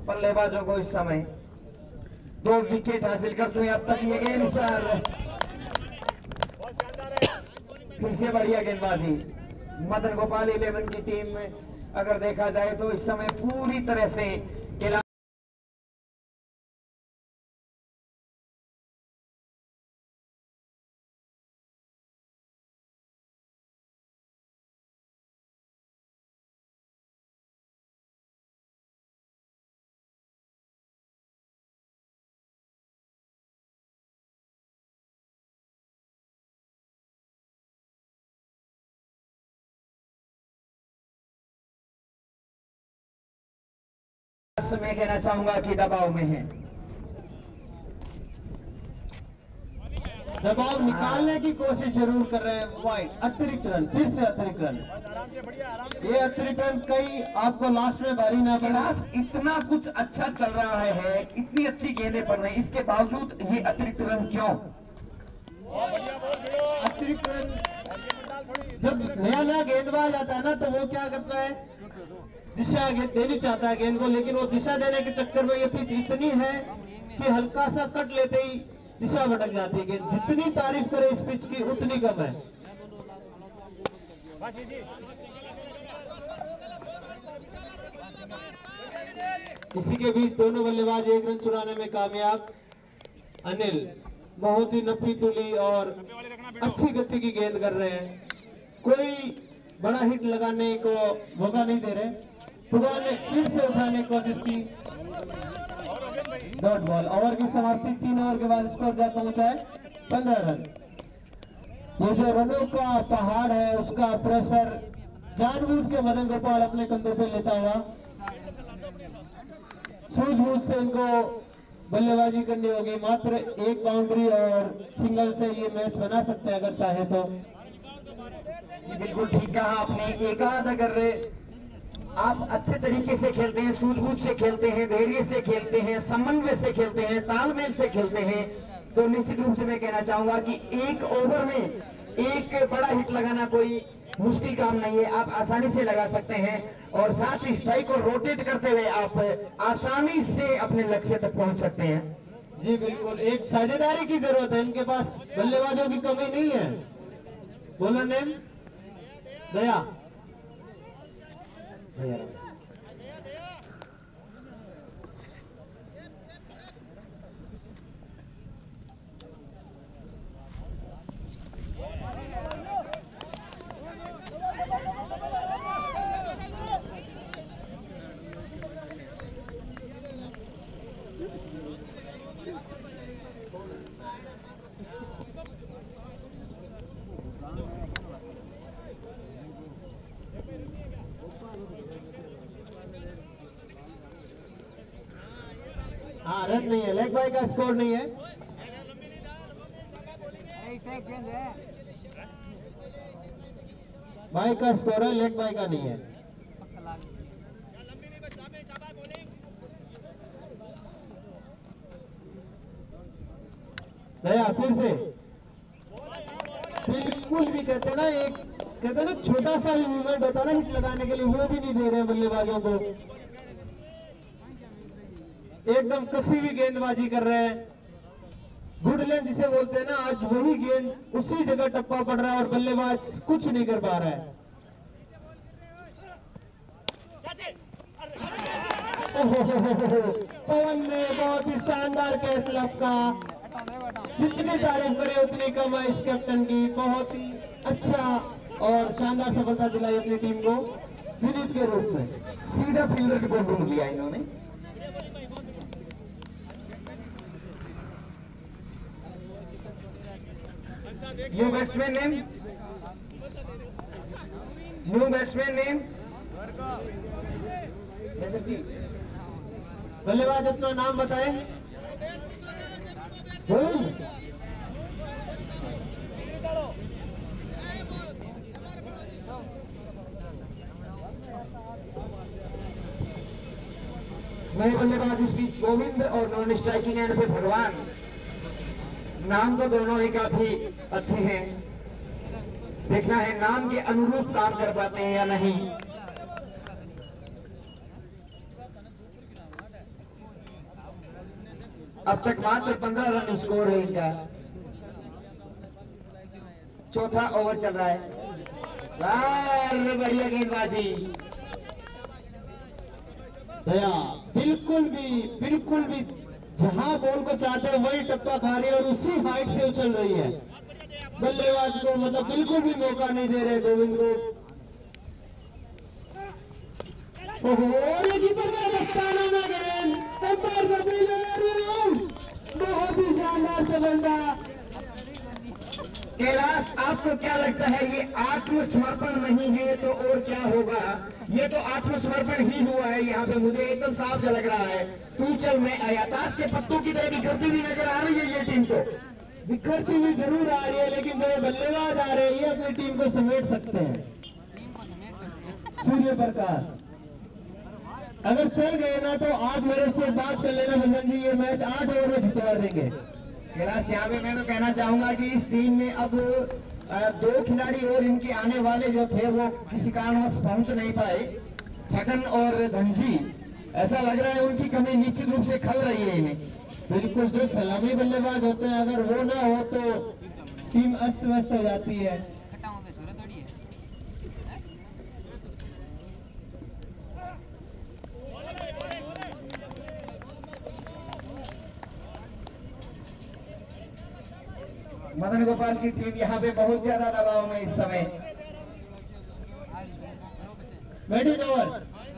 बल्लेबाजों को इस समय 2 विकेट हासिल करते हुए अब तक ये गेंद फिर से बढ़िया गेंदबाजी। मदन गोपाल 11 की टीम में अगर देखा जाए तो इस समय पूरी तरह से मैं कहना चाहूंगा कि दबाव में है।
दबाव निकालने की कोशिश जरूर कर रहे हैं। वाइड अतिरिक्त रन, फिर से अतिरिक्त रन। ये अतिरिक्त रन कई आपको लास्ट में भारी ना
क्लास इतना कुछ अच्छा चल रहा है, इतनी अच्छी गेंदें पड़ रही, इसके बावजूद ये अतिरिक्त रन क्यों?
अतिरिक्त रन जब नया गेंदबाज आता है ना तो वो क्या करता है, दिशा देनी चाहता है गेंद को, लेकिन वो दिशा देने के चक्कर में ये पिच इतनी है कि हल्का सा कट लेते ही दिशा भटक जाती है। जितनी तारीफ करे इस पिच की उतनी कम है। इसी के बीच दोनों बल्लेबाज 1 रन चुराने में कामयाब। अनिल बहुत ही नफी तुली और अच्छी गति की गेंद कर रहे हैं, कोई बड़ा हिट लगाने को मौका नहीं दे रहे। पुगार ने फिर से उठाने की कोशिश की, डॉट बॉल। ओवर की समाप्ति 3 ओवर के बाद स्कोर जा पहुंचा है 15 रन। ये जो रनों का पहाड़ है उसका प्रेशर जानबूझ के मदन गोपाल अपने कंधों पे लेता हुआ सूझबूझ से इनको बल्लेबाजी करनी होगी। मात्र 1 बाउंड्री और सिंगल से ये मैच बना सकते हैं अगर चाहे तो।
जी बिल्कुल ठीक कहा आपने। एक आध अगर आप अच्छे तरीके से खेलते हैं, सूझबूझ से खेलते हैं, धैर्य से खेलते हैं, समन्वय से खेलते हैं, तालमेल से खेलते हैं, तो निश्चित रूप से मैं कहना चाहूंगा कि 1 ओवर में 1 बड़ा हिट लगाना कोई मुश्किल काम नहीं है। आप आसानी से लगा सकते हैं और साथ ही स्ट्राइक को रोटेट करते हुए आप आसानी से अपने लक्ष्य तक पहुंच सकते हैं।
जी बिल्कुल, एक साझेदारी की जरूरत है, इनके पास बल्लेबाजों की कमी नहीं है। बोलर नेम दया। रन नहीं है, लेग बाय का स्कोर नहीं है। बाय का स्कोर है, लेग बाय का नहीं है। दया फिर से बिल्कुल भी कहते हैं ना, एक कहते हैं ना छोटा सा भी मूवमेंट होता है ना हिट लगाने के लिए, वो भी नहीं दे रहे हैं बल्लेबाजों को। एकदम कसी हुई गेंदबाजी कर रहे हैं। गुड लेंथ जिसे बोलते हैं ना, आज वही गेंद उसी जगह टप्पा पड़ रहा है और बल्लेबाज कुछ नहीं कर पा रहा है। पवन ने बहुत ही शानदार कैच लपका, जितनी तारीफ करे उतनी कम है इस कैप्टन की। बहुत ही अच्छा और शानदार सफलता दिलाई अपनी टीम को विनीत के रूप में।
सीधा फील्डर की बॉल ढूंढ लिया इन्होंने। New batsman name, new batsman name.
बल्लेबाज अपना नाम बताएं। बोलो।
नए बल्लेबाज इस बीच गोविंद और नॉन स्ट्राइकिंग एंड पे भगवान। नाम तो दोनों ही काफी अच्छे हैं, देखना है नाम के अनुरूप काम कर पाते हैं या नहीं। अब तक मात्र 15 रन स्कोर है इनका। चौथा ओवर चल रहा है। बढ़िया गेंदबाजी।
दया बिल्कुल भी जहां बॉल को चाहते हैं वही टप्पा खा रही है और उसी हाइट से उछल रही है। बल्लेबाज को मतलब बिल्कुल भी मौका नहीं दे रहे गोविंद को। बहुत ही शानदार सफलता।
कैलाश, आपको क्या लगता है ये आत्मसमर्पण नहीं है तो और क्या होगा? ये तो आत्मसमर्पण ही हुआ है। यहाँ पे मुझे एकदम साफ झलक रहा है। तू चल मैं आया, ताश के पत्तों की तरह बिखरती हुई नजर आ रही है ये टीम। तो
बिखरती हुई जरूर आ रही है, लेकिन जो बल्लेबाज आ रहे हैं ये अपनी टीम को समेट सकते हैं। सूर्य प्रकाश अगर चल गए ना तो आज मेरे से बात कर लेना बंधन जी, ये मैच 8 ओवर में जितवा देंगे।
कैलाश, यहाँ पे मैं तो कहना चाहूंगा कि इस टीम में अब 2 खिलाड़ी और इनके आने वाले जो थे वो किसी कारणवश पहुंच नहीं पाए, छगन और धनजी। ऐसा लग रहा है उनकी कमी निश्चित रूप से खल रही है इन्हें।
बिल्कुल, जो सलामी बल्लेबाज होते हैं अगर वो ना हो तो टीम अस्त व्यस्त हो जाती है।
मदन गोपाल की टीम यहाँ पे बहुत ज्यादा दबाव में इस समय।
वेडिंग ओवर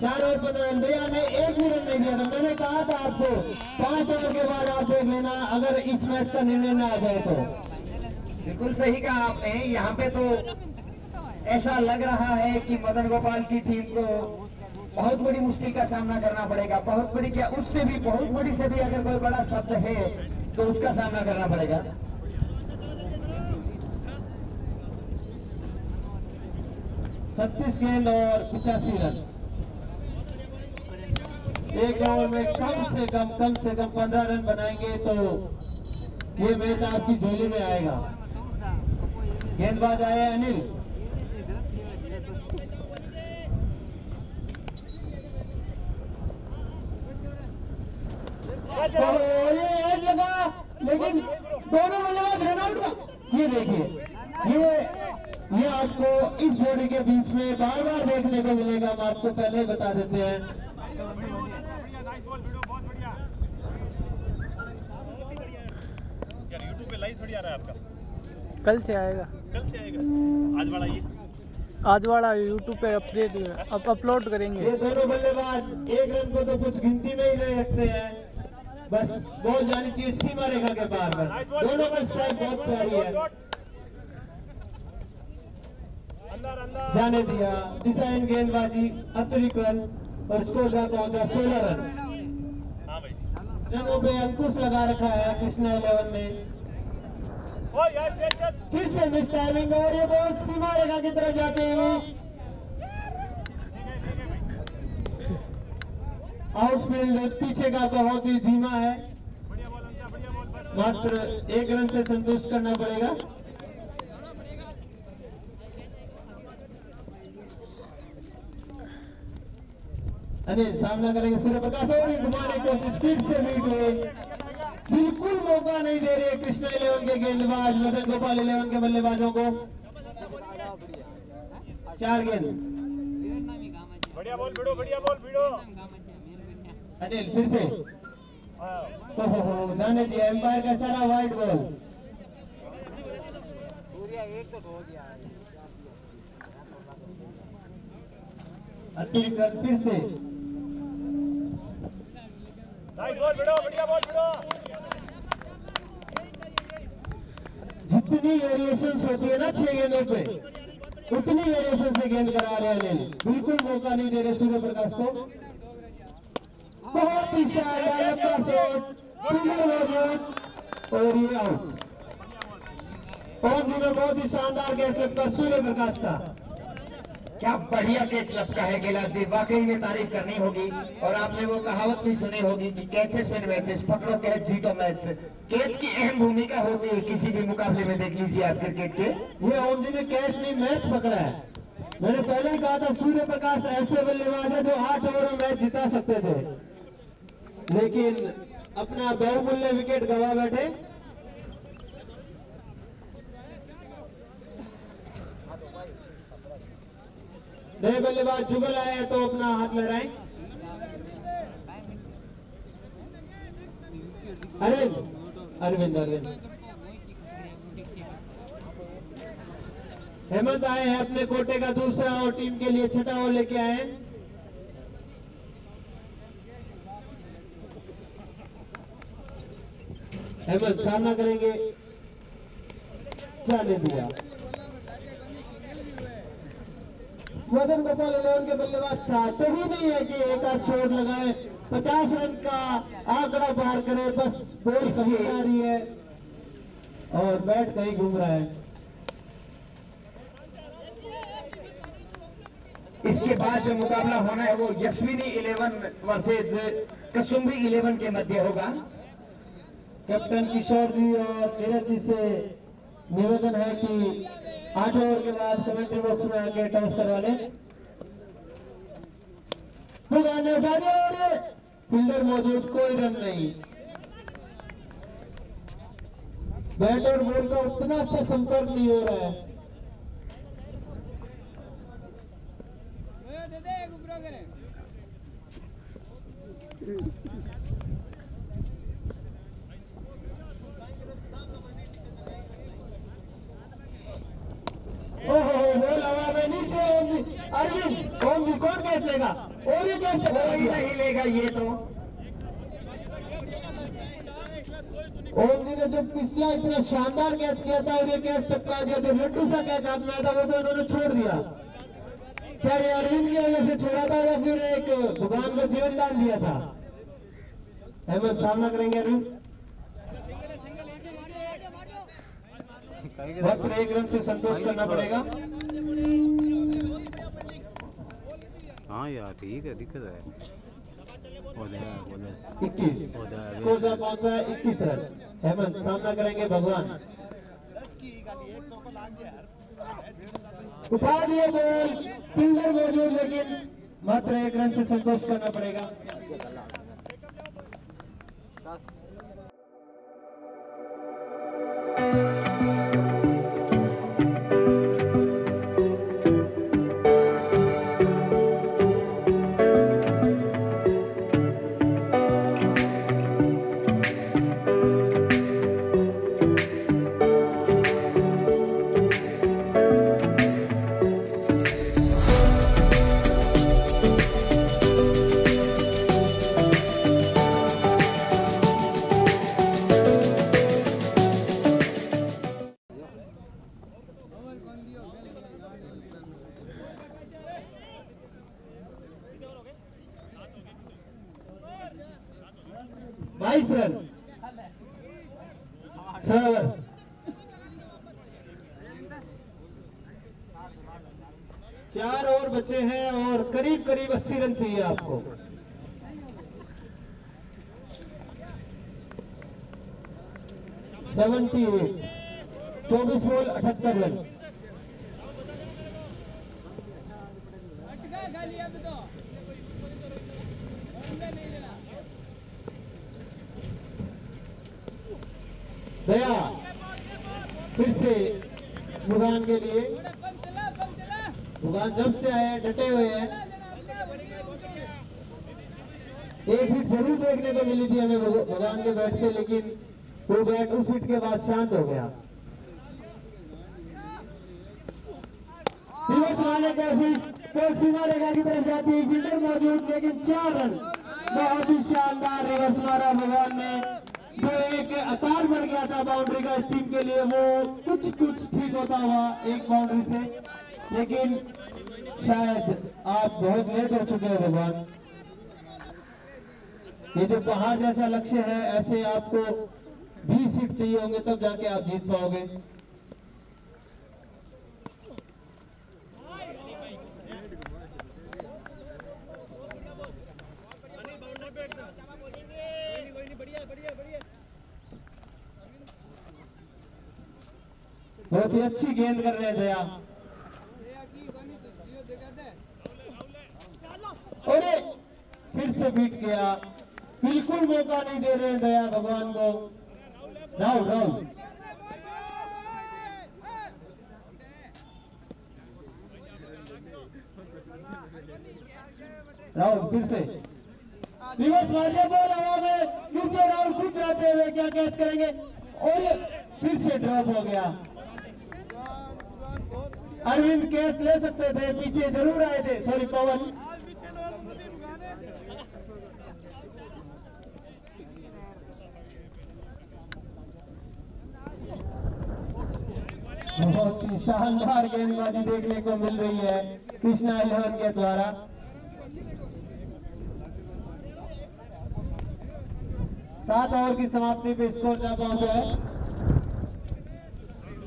4 ओवर 15 रन। दया ने एक भी रन नहीं दिया था। मैंने कहा था आपको 5 ओवर के बाद आप देख लेना अगर इस मैच का निर्णय ना आ जाए तो।
बिल्कुल सही कहा आपने। यहाँ पे तो ऐसा लग रहा है कि मदन गोपाल की टीम को बहुत बड़ी मुश्किल का सामना करना पड़ेगा। बहुत बड़ी क्या, उससे भी बहुत बड़ी से भी अगर कोई बड़ा शब्द है तो उसका सामना करना पड़ेगा।
36 गेंद और 85 रन। एक ओवर में कम से कम 15 रन बनाएंगे तो ये मैच आपकी झोली में आएगा। गेंदबाज आए अनिल। तो ये एज लगा, लेकिन दोनों बल्लेबाज रन आउट। ये देखिए, ये आपको इस जोड़ी के बीच में बार बार देखने को मिलेगा। हम आपको पहले ही बता देते हैं।
यूट्यूब पे लाइव थोड़ी आ रहा है आपका?
कल से आएगा।
कल से आएगा। आज वाला ये
आज वाला यूट्यूब पे अपलोड करेंगे।
ये दोनों बल्लेबाज एक रन को तो कुछ गिनती में ही नहीं रखते हैं, बस बॉल जानी चाहिए सीमा रेखा के पार। बस दोनों का स्ट्राइक बहुत प्यारी है। जाने दिया डिजाइन गेंदबाजी अतिरिक्त रन और स्कोर का पहुंचा 16 रन।
हाँ भाई,
गेंदों पे अंकुश लगा रखा है कृष्णा 11 ने।
ओ यस यस यस
फिर से मिस टाइमिंग और ये बॉल सीमा रेखा की तरफ जाते हुए आउटफील्ड पीछे का बहुत ही धीमा है,
बढ़िया बॉल अंशा, बढ़िया बॉल बस
मात्र 1 रन से संतुष्ट करना पड़ेगा। अनिल सामना करेंगे सूर्य प्रकाश और घुमाने की कोशिश, फिर से मीट हुए, बिल्कुल मौका नहीं दे रहे कृष्णा 11 के गेंदबाज मदन गोपाल 11 के बल्लेबाजों को। 4 गेंद।
बढ़िया बॉल भिड़ो, बढ़िया बॉल भिड़ो।
अनिल फिर से ओहो जाने दिया एम्पायर का सारा वाइड बॉल। अतिरिक्त रन फिर से
नाइस बॉल भिड़ो, बढ़िया बॉल भिड़ो।
जितनी वेरिएशन होती है ना 6 गेंदों पे उतनी वेरिएशन से गेंद करा रहे हैं अनिल, बिल्कुल मौका नहीं दे रहे सूर्य प्रकाश को। बहुत ही शानदार शॉट, फील्डर मौजूद और ये आउट। और जिन्होंने बहुत ही शानदार कैच लगता सूर्य प्रकाश का।
क्या बढ़िया कैच लगता है गिलास जी, वाकई में तारीफ करनी होगी। और आपने वो कहावत भी सुनी होगी कि कैचेस विन मैचेस, पकड़ो कैच जीतो मैच। कैच की अहम भूमिका होती है किसी भी मुकाबले में, देख लीजिए आप क्रिकेट के।
ये ओम जी ने कैच नहीं मैच पकड़ा है। मैंने पहले ही कहा था सूर्य प्रकाश ऐसे बल्लेबाज है जो 8 ओवर में मैच जिता सकते थे, लेकिन अपना बहुमूल्य विकेट गवा बैठे। नए बल्लेबाज जुगल आए हैं तो अपना हाथ लहराएं। अरविंद हेमंत आए हैं अपने कोटे का दूसरा और टीम के लिए छठा ओवर लेके आए हैं। हेमंत सामना करेंगे, क्या ले दिया मदन गोपाल 11 के बल्लेबाज चाहते ही नहीं है कि एक आध शॉट लगाए, 50 रन का आंकड़ा पार करे, बस बॉल सही आ रही है और बैट कहीं घूम रहा है।
इसके बाद जो मुकाबला होना है वो यशविनी 11 वर्सेज कसुम्बी 11 के मध्य होगा।
कैप्टन किशोर जी और नीरज जी से निवेदन है कि 8 ओवर के बाद कमेंट्री बॉक्स में आके टॉस करवा लें। उठा दिया और फील्डर मौजूद, कोई रन नहीं। बैट और बॉल का उतना अच्छा संपर्क नहीं हो रहा है। बॉल हवा में नीचे। अरविंद ओम जी कौन कैच लेगा? और ये कैच
कोई नहीं लेगा ये तो।
ओम जी ने जो पिछला इतना शानदार कैच किया था और ये कैच टपका दिया, जो लड्डू सा कैच हाथ में आया था वो तो उन्होंने छोड़ दिया। क्या ये अरविंद की वजह से छोड़ा था या फिर एक भगवान को जीवन दान दिया था? अहमद सामना करेंगे अरविंद। मात्र 1 रन से संतोष करना पड़ेगा।
हाँ यार ठीक है, दिक्कत है।
21 स्कोर का कौन सा है? 21 रन। हेमंत सामना करेंगे भगवान। उठा दिए बॉल, फील्डर मौजूद, लेकिन मात्र 1 रन से संतोष करना पड़ेगा। 22 रन 6 ओवर। चार ओवर बचे हैं और करीब करीब 80 रन चाहिए आपको। Seventy 24 ball 78 run. दया फिर से बुगान के लिए। बुगान जब से आए डटे हुए हैं। एक हिट जरूर देखने को मिली थी हमें बुगान के बैट से, लेकिन वो बैट उस हिट के बाद शांत हो गया। रिवर्स मारने की कोशिश, सीमा रेखा की तरफ जाती है, फील्डर मौजूद, लेकिन 4 रन। बहुत ही शानदार रिवर्स मारा भगवान ने। जो एक अकाल बन गया था बाउंड्री का इस टीम के लिए, वो कुछ ठीक होता हुआ एक बाउंड्री से, लेकिन शायद आप बहुत लेट हो चुके हो भगवान। ये जो पहाड़ जैसा लक्ष्य है, ऐसे आपको 20 हिट चाहिए होंगे तब जाके आप जीत पाओगे। बहुत ही अच्छी गेंद कर रहे हैं दया। और फिर से बीट गया। बिल्कुल मौका नहीं दे रहे हैं दया भगवान को। राहुल फिर से रिवर्स मार दिया, बॉल हवा में नीचे। राहुल खुद जाते हुए क्या कैच करेंगे, और ये फिर से ड्रॉप हो गया। अरविंद कैच ले सकते थे, पीछे जरूर आए थे। सॉरी पवन। बहुत ही शानदार गेंदबाजी देखने को मिल रही है कृष्णा 11 के द्वारा। सात ओवर की समाप्ति पे स्कोर क्या पहुंचा है?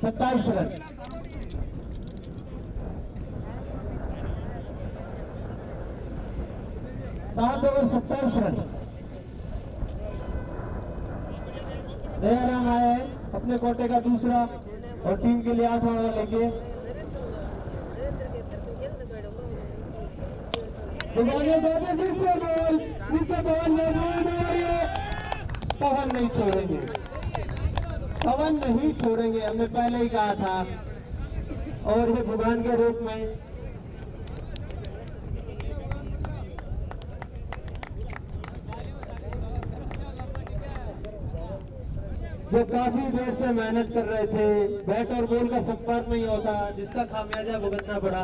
27 रन। सात ओवर 27 रन। दयाराम आए अपने कोटे का दूसरा और टीम के लिए 8 ओवर लेके। फिर से बॉल नीचे। पवन नहीं छोड़ेंगे, पवन नहीं छोड़ेंगे, हमने पहले ही कहा था। और ये भगवान के रूप में जो काफी देर से मेहनत कर रहे थे, बैट और बॉल का संपर्क नहीं होता, जिसका खामियाजा भुगतना पड़ा।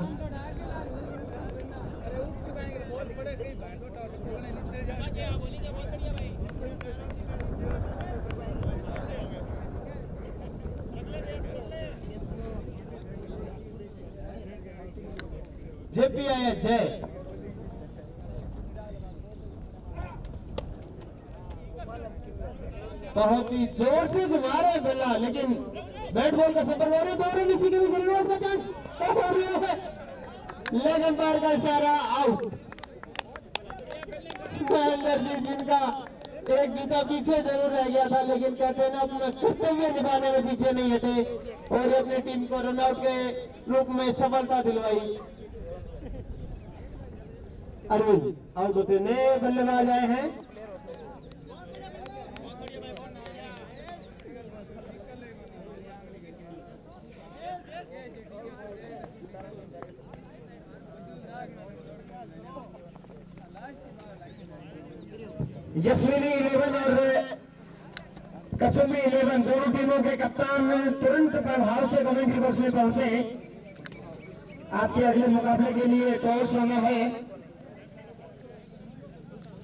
JPIS जय। बहुत ही जोर से घुमा रहे बल्ला, लेकिन बैट बॉल का संपर्क हो रही। दो रन इसी के बीच रिवर्स का चांस, लेग अंपायर का इशारा, आउट। महेंद्र जी जिनका एक जूता पीछे जरूर रह गया था, लेकिन कहते हैं ना अपना कर्तव्य निभाने में पीछे नहीं हटे और अपनी टीम को रनआउट के रूप में सफलता दिलवाई। अरविंद और 2 नए बल्लेबाज आए हैं।
यशस्वी 11 और कसुम्बी 11 दोनों टीमों के कप्तान तुरंत प्रभाव से कमेंट्री बॉक्स में पहुंचे। आपके अगले मुकाबले के लिए टॉस होना है।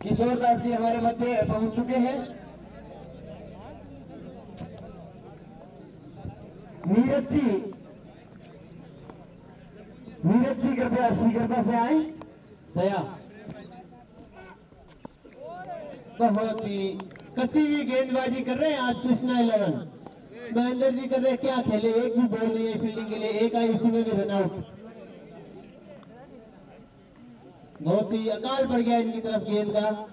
किशोर दास जी हमारे मध्य पहुंच चुके हैं। नीरज जी कृपया शीघ्रता से आए।
दया बहुत ही कसी हुई गेंदबाजी कर रहे हैं आज कृष्णा 11। महेंद्र जी कर रहे हैं क्या खेले, एक भी बॉल नहीं है फील्डिंग के लिए, एक आई उसी में भी रन आउट। बहुत ही अकाल पड़ गया इनकी तरफ गेंद का।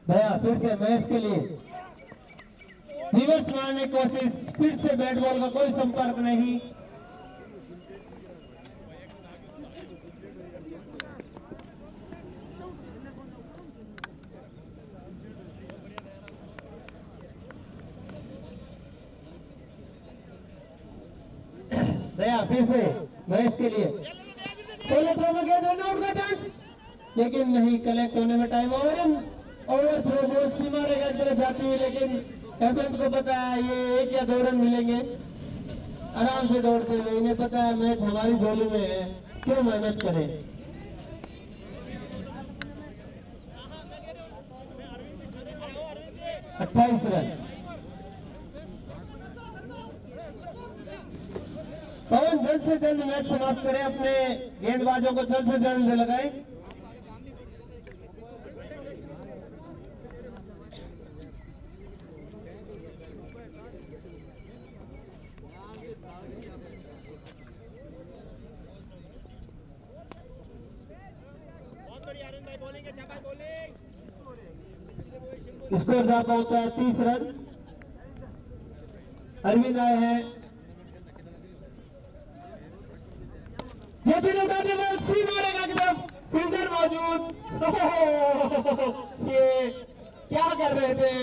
भैया फिर से मैच के लिए रिवर्स मारने की कोशिश, फिर से बैट बॉल का कोई संपर्क नहीं। दया फिर से मैच के लिए पहले थ्रो में गेंद रन आउट का चांस, लेकिन नहीं कलेक्ट होने में टाइम। ओवर थ्रो बॉल सीमा रेखा की तरफ जाती है, लेकिन एफएम को पता है ये 1 या 2 रन मिलेंगे आराम से दौड़ते हुए। इन्हें पता है मैच हमारी झोली में है, क्यों मेहनत करें। अट्ठाईस रन। पवन जल्द से जल्द मैच समाप्त करें, अपने गेंदबाजों को जल्द से जल्द लगाएं। स्कोर जा पहुंचा है 30 रन। अरविंद आए हैं, फील्डर मौजूद। ये क्या कर रहे थे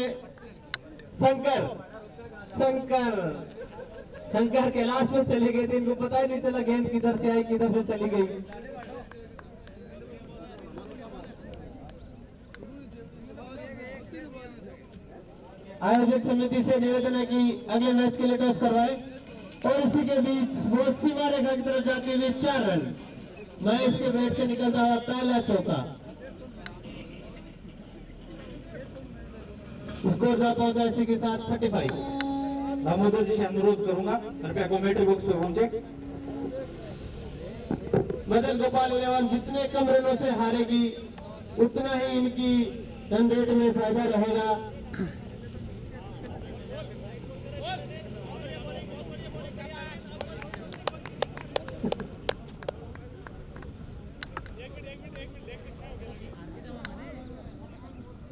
शंकर कैलाश में चले गए थे, इनको पता ही नहीं चला गेंद किधर से आई किधर से चली गई। आयोजक समिति से निवेदन है कि अगले मैच के लिए टॉस करवाए। और इसी के बीच बहुत सीमा रेखा की तरफ जाते हुए 4 रन। मैं इसके बैट से निकलता हुआ पहला चौका। स्कोर जा पहुंचा इसी के साथ 35।
दामोदर जी से अनुरोध करूंगा कृपया कमेंट्री बॉक्स पे पहुंचे।
मदन गोपाल 11 जितने कम रनों से हारेगी उतना ही इनकी रन रेट में फायदा रहेगा।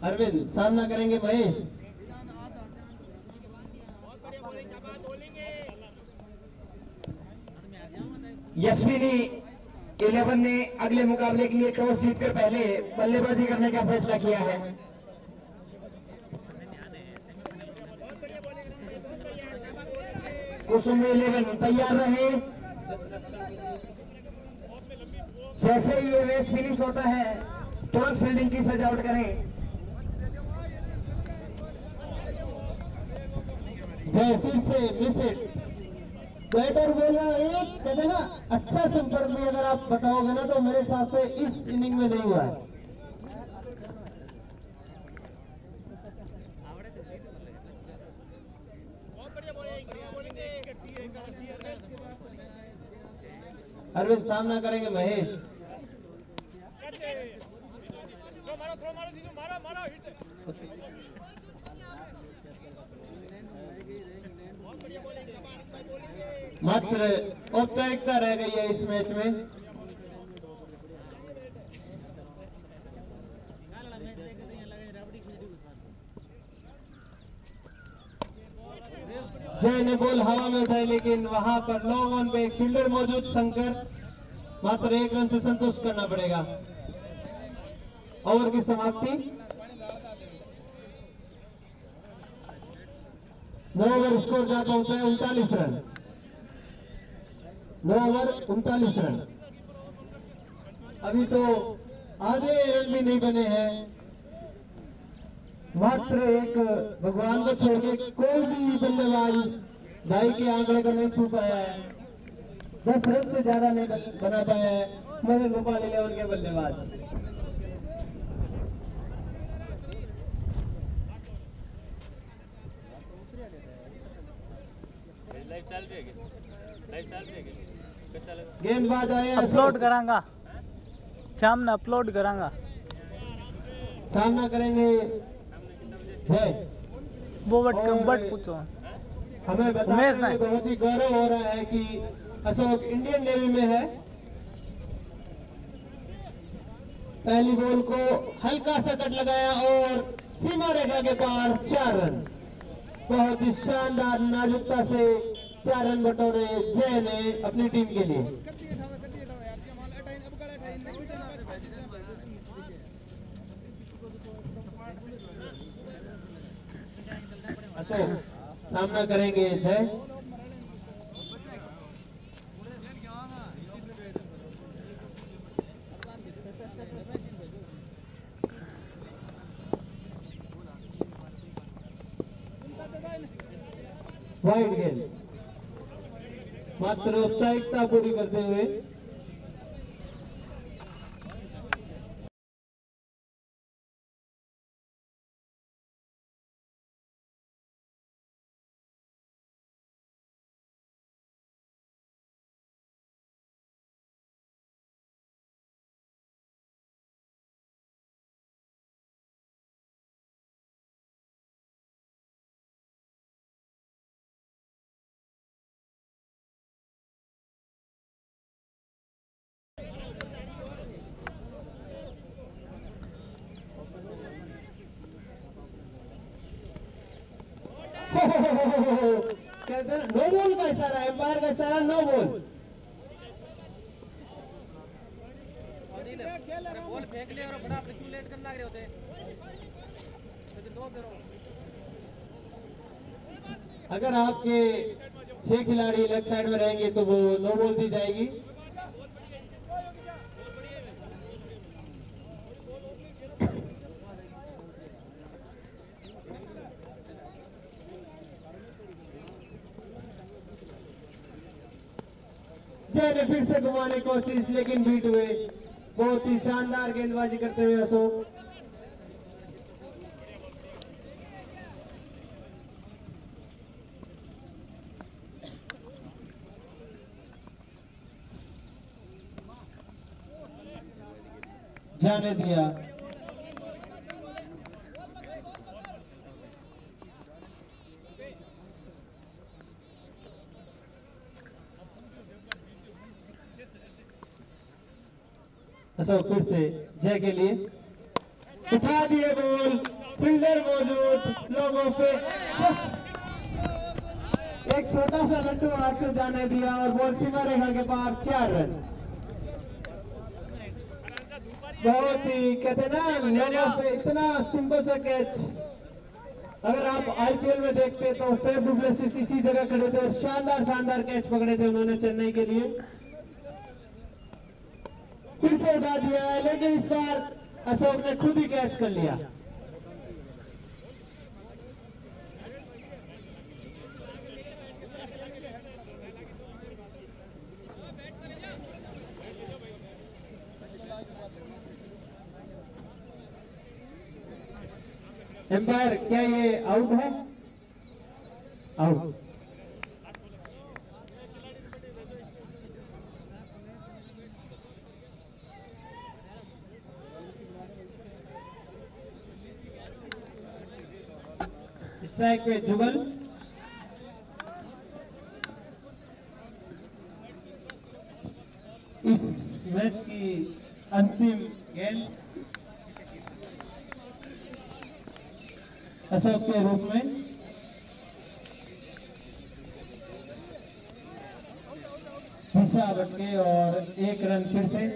अरविंद सामना करेंगे महेश।
यशविनी 11 ने अगले मुकाबले के लिए टॉस जीतकर पहले बल्लेबाजी करने का फैसला किया है। कुसुम 11 तैयार रहे। जैसे ही ये मैच फिनिश होता है तुरंत फील्डिंग की सजावट करें।
जय फिर से विकेट। बैटर बोला एक कहते ना अच्छा संपर्क में अगर आप बताओगे ना तो मेरे हिसाब से इस इनिंग में नहीं हुआ है। अरविंद सामना करेंगे महेश। मात्र औपचारिकता रह गई है इस मैच में। जय ने बॉल हवा में उठाई, लेकिन वहां पर लॉन्ग ऑन पे एक फील्डर मौजूद शंकर, मात्र 1 रन से संतुष्ट करना पड़ेगा। ओवर की समाप्ति। 9 ओवर स्कोर जा पहुंचा है 39 रन। 9 over 39 run. अभी तो आधे रन भी नहीं बने हैं। मात्र एक भगवान को छोड़ के कोई भी बल्लेबाज दाई के आंकड़े को नहीं छू पाया है। 10 रन से ज्यादा नहीं बना पाया है मदन गोपाल 11 के बल्लेबाज। गेंदबाज आए
अपलोड करांगा सामने, अपलोड करांगा,
सामना करेंगे जय।
वो बट पूछो।
हमें बताना है, बहुत ही गौरव हो रहा है कि अशोक इंडियन नेवी में है। पहली बॉल को हल्का सा कट लगाया और सीमा रेखा के पार 4 रन। बहुत ही शानदार नाजुकता से 4 रन बटोरे जय ने अपनी टीम के लिए। अशोक सामना करेंगे जय। वाइड गेंद मात्र औपचारिकता पूरी करते हुए कहते हैं नो बॉल का इशारा, एम्पायर का इशारा, नो बॉल।
बॉल फेंक लिया और बड़ा क्यों लेट करना लग रहे होते।
अगर आपके 6 खिलाड़ी लेफ्ट साइड में रहेंगे तो वो नो बॉल दी जाएगी। जय ने फिर से घुमाने की कोशिश लेकिन बीट हुए। बहुत ही शानदार गेंदबाजी करते हुए अशोक। जाने दिया। अशोक फिर से जय के लिए उठा दिए बॉल, फील्डर मौजूद, लोगों पे एक छोटा सा लट्टू हाथ से जाने दिया और बॉल सीमा रेखा के पार 4 रन। बहुत ही कहते ना लोगों पे इतना सिंपल सा कैच। अगर आप आईपीएल में देखते तो फेफ डु प्लेसिस इसी जगह खड़े थे और शानदार शानदार कैच पकड़े थे उन्होंने चेन्नई के लिए। फिर से उठा दिया है लेकिन इस बार अशोक ने खुद ही कैच कर लिया। एम्पायर क्या ये आउट है? आउट। स्ट्राइक पे जुगल। इस मैच की अंतिम गेंद अशोक के रूप में। दिशा भटके और 1 रन फिर से।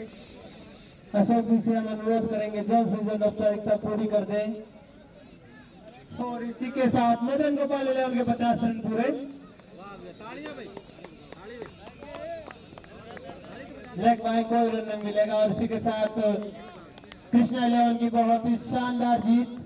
अशोक जी से हम अनुरोध करेंगे जल्द से जल्द औपचारिकता पूरी कर दें। और इसी के साथ मदन गोपाल इलेवन के 50 रन पूरे। लेग बाय कोई रन नहीं मिलेगा और इसी के साथ कृष्णा इलेवन की बहुत ही शानदार जीत।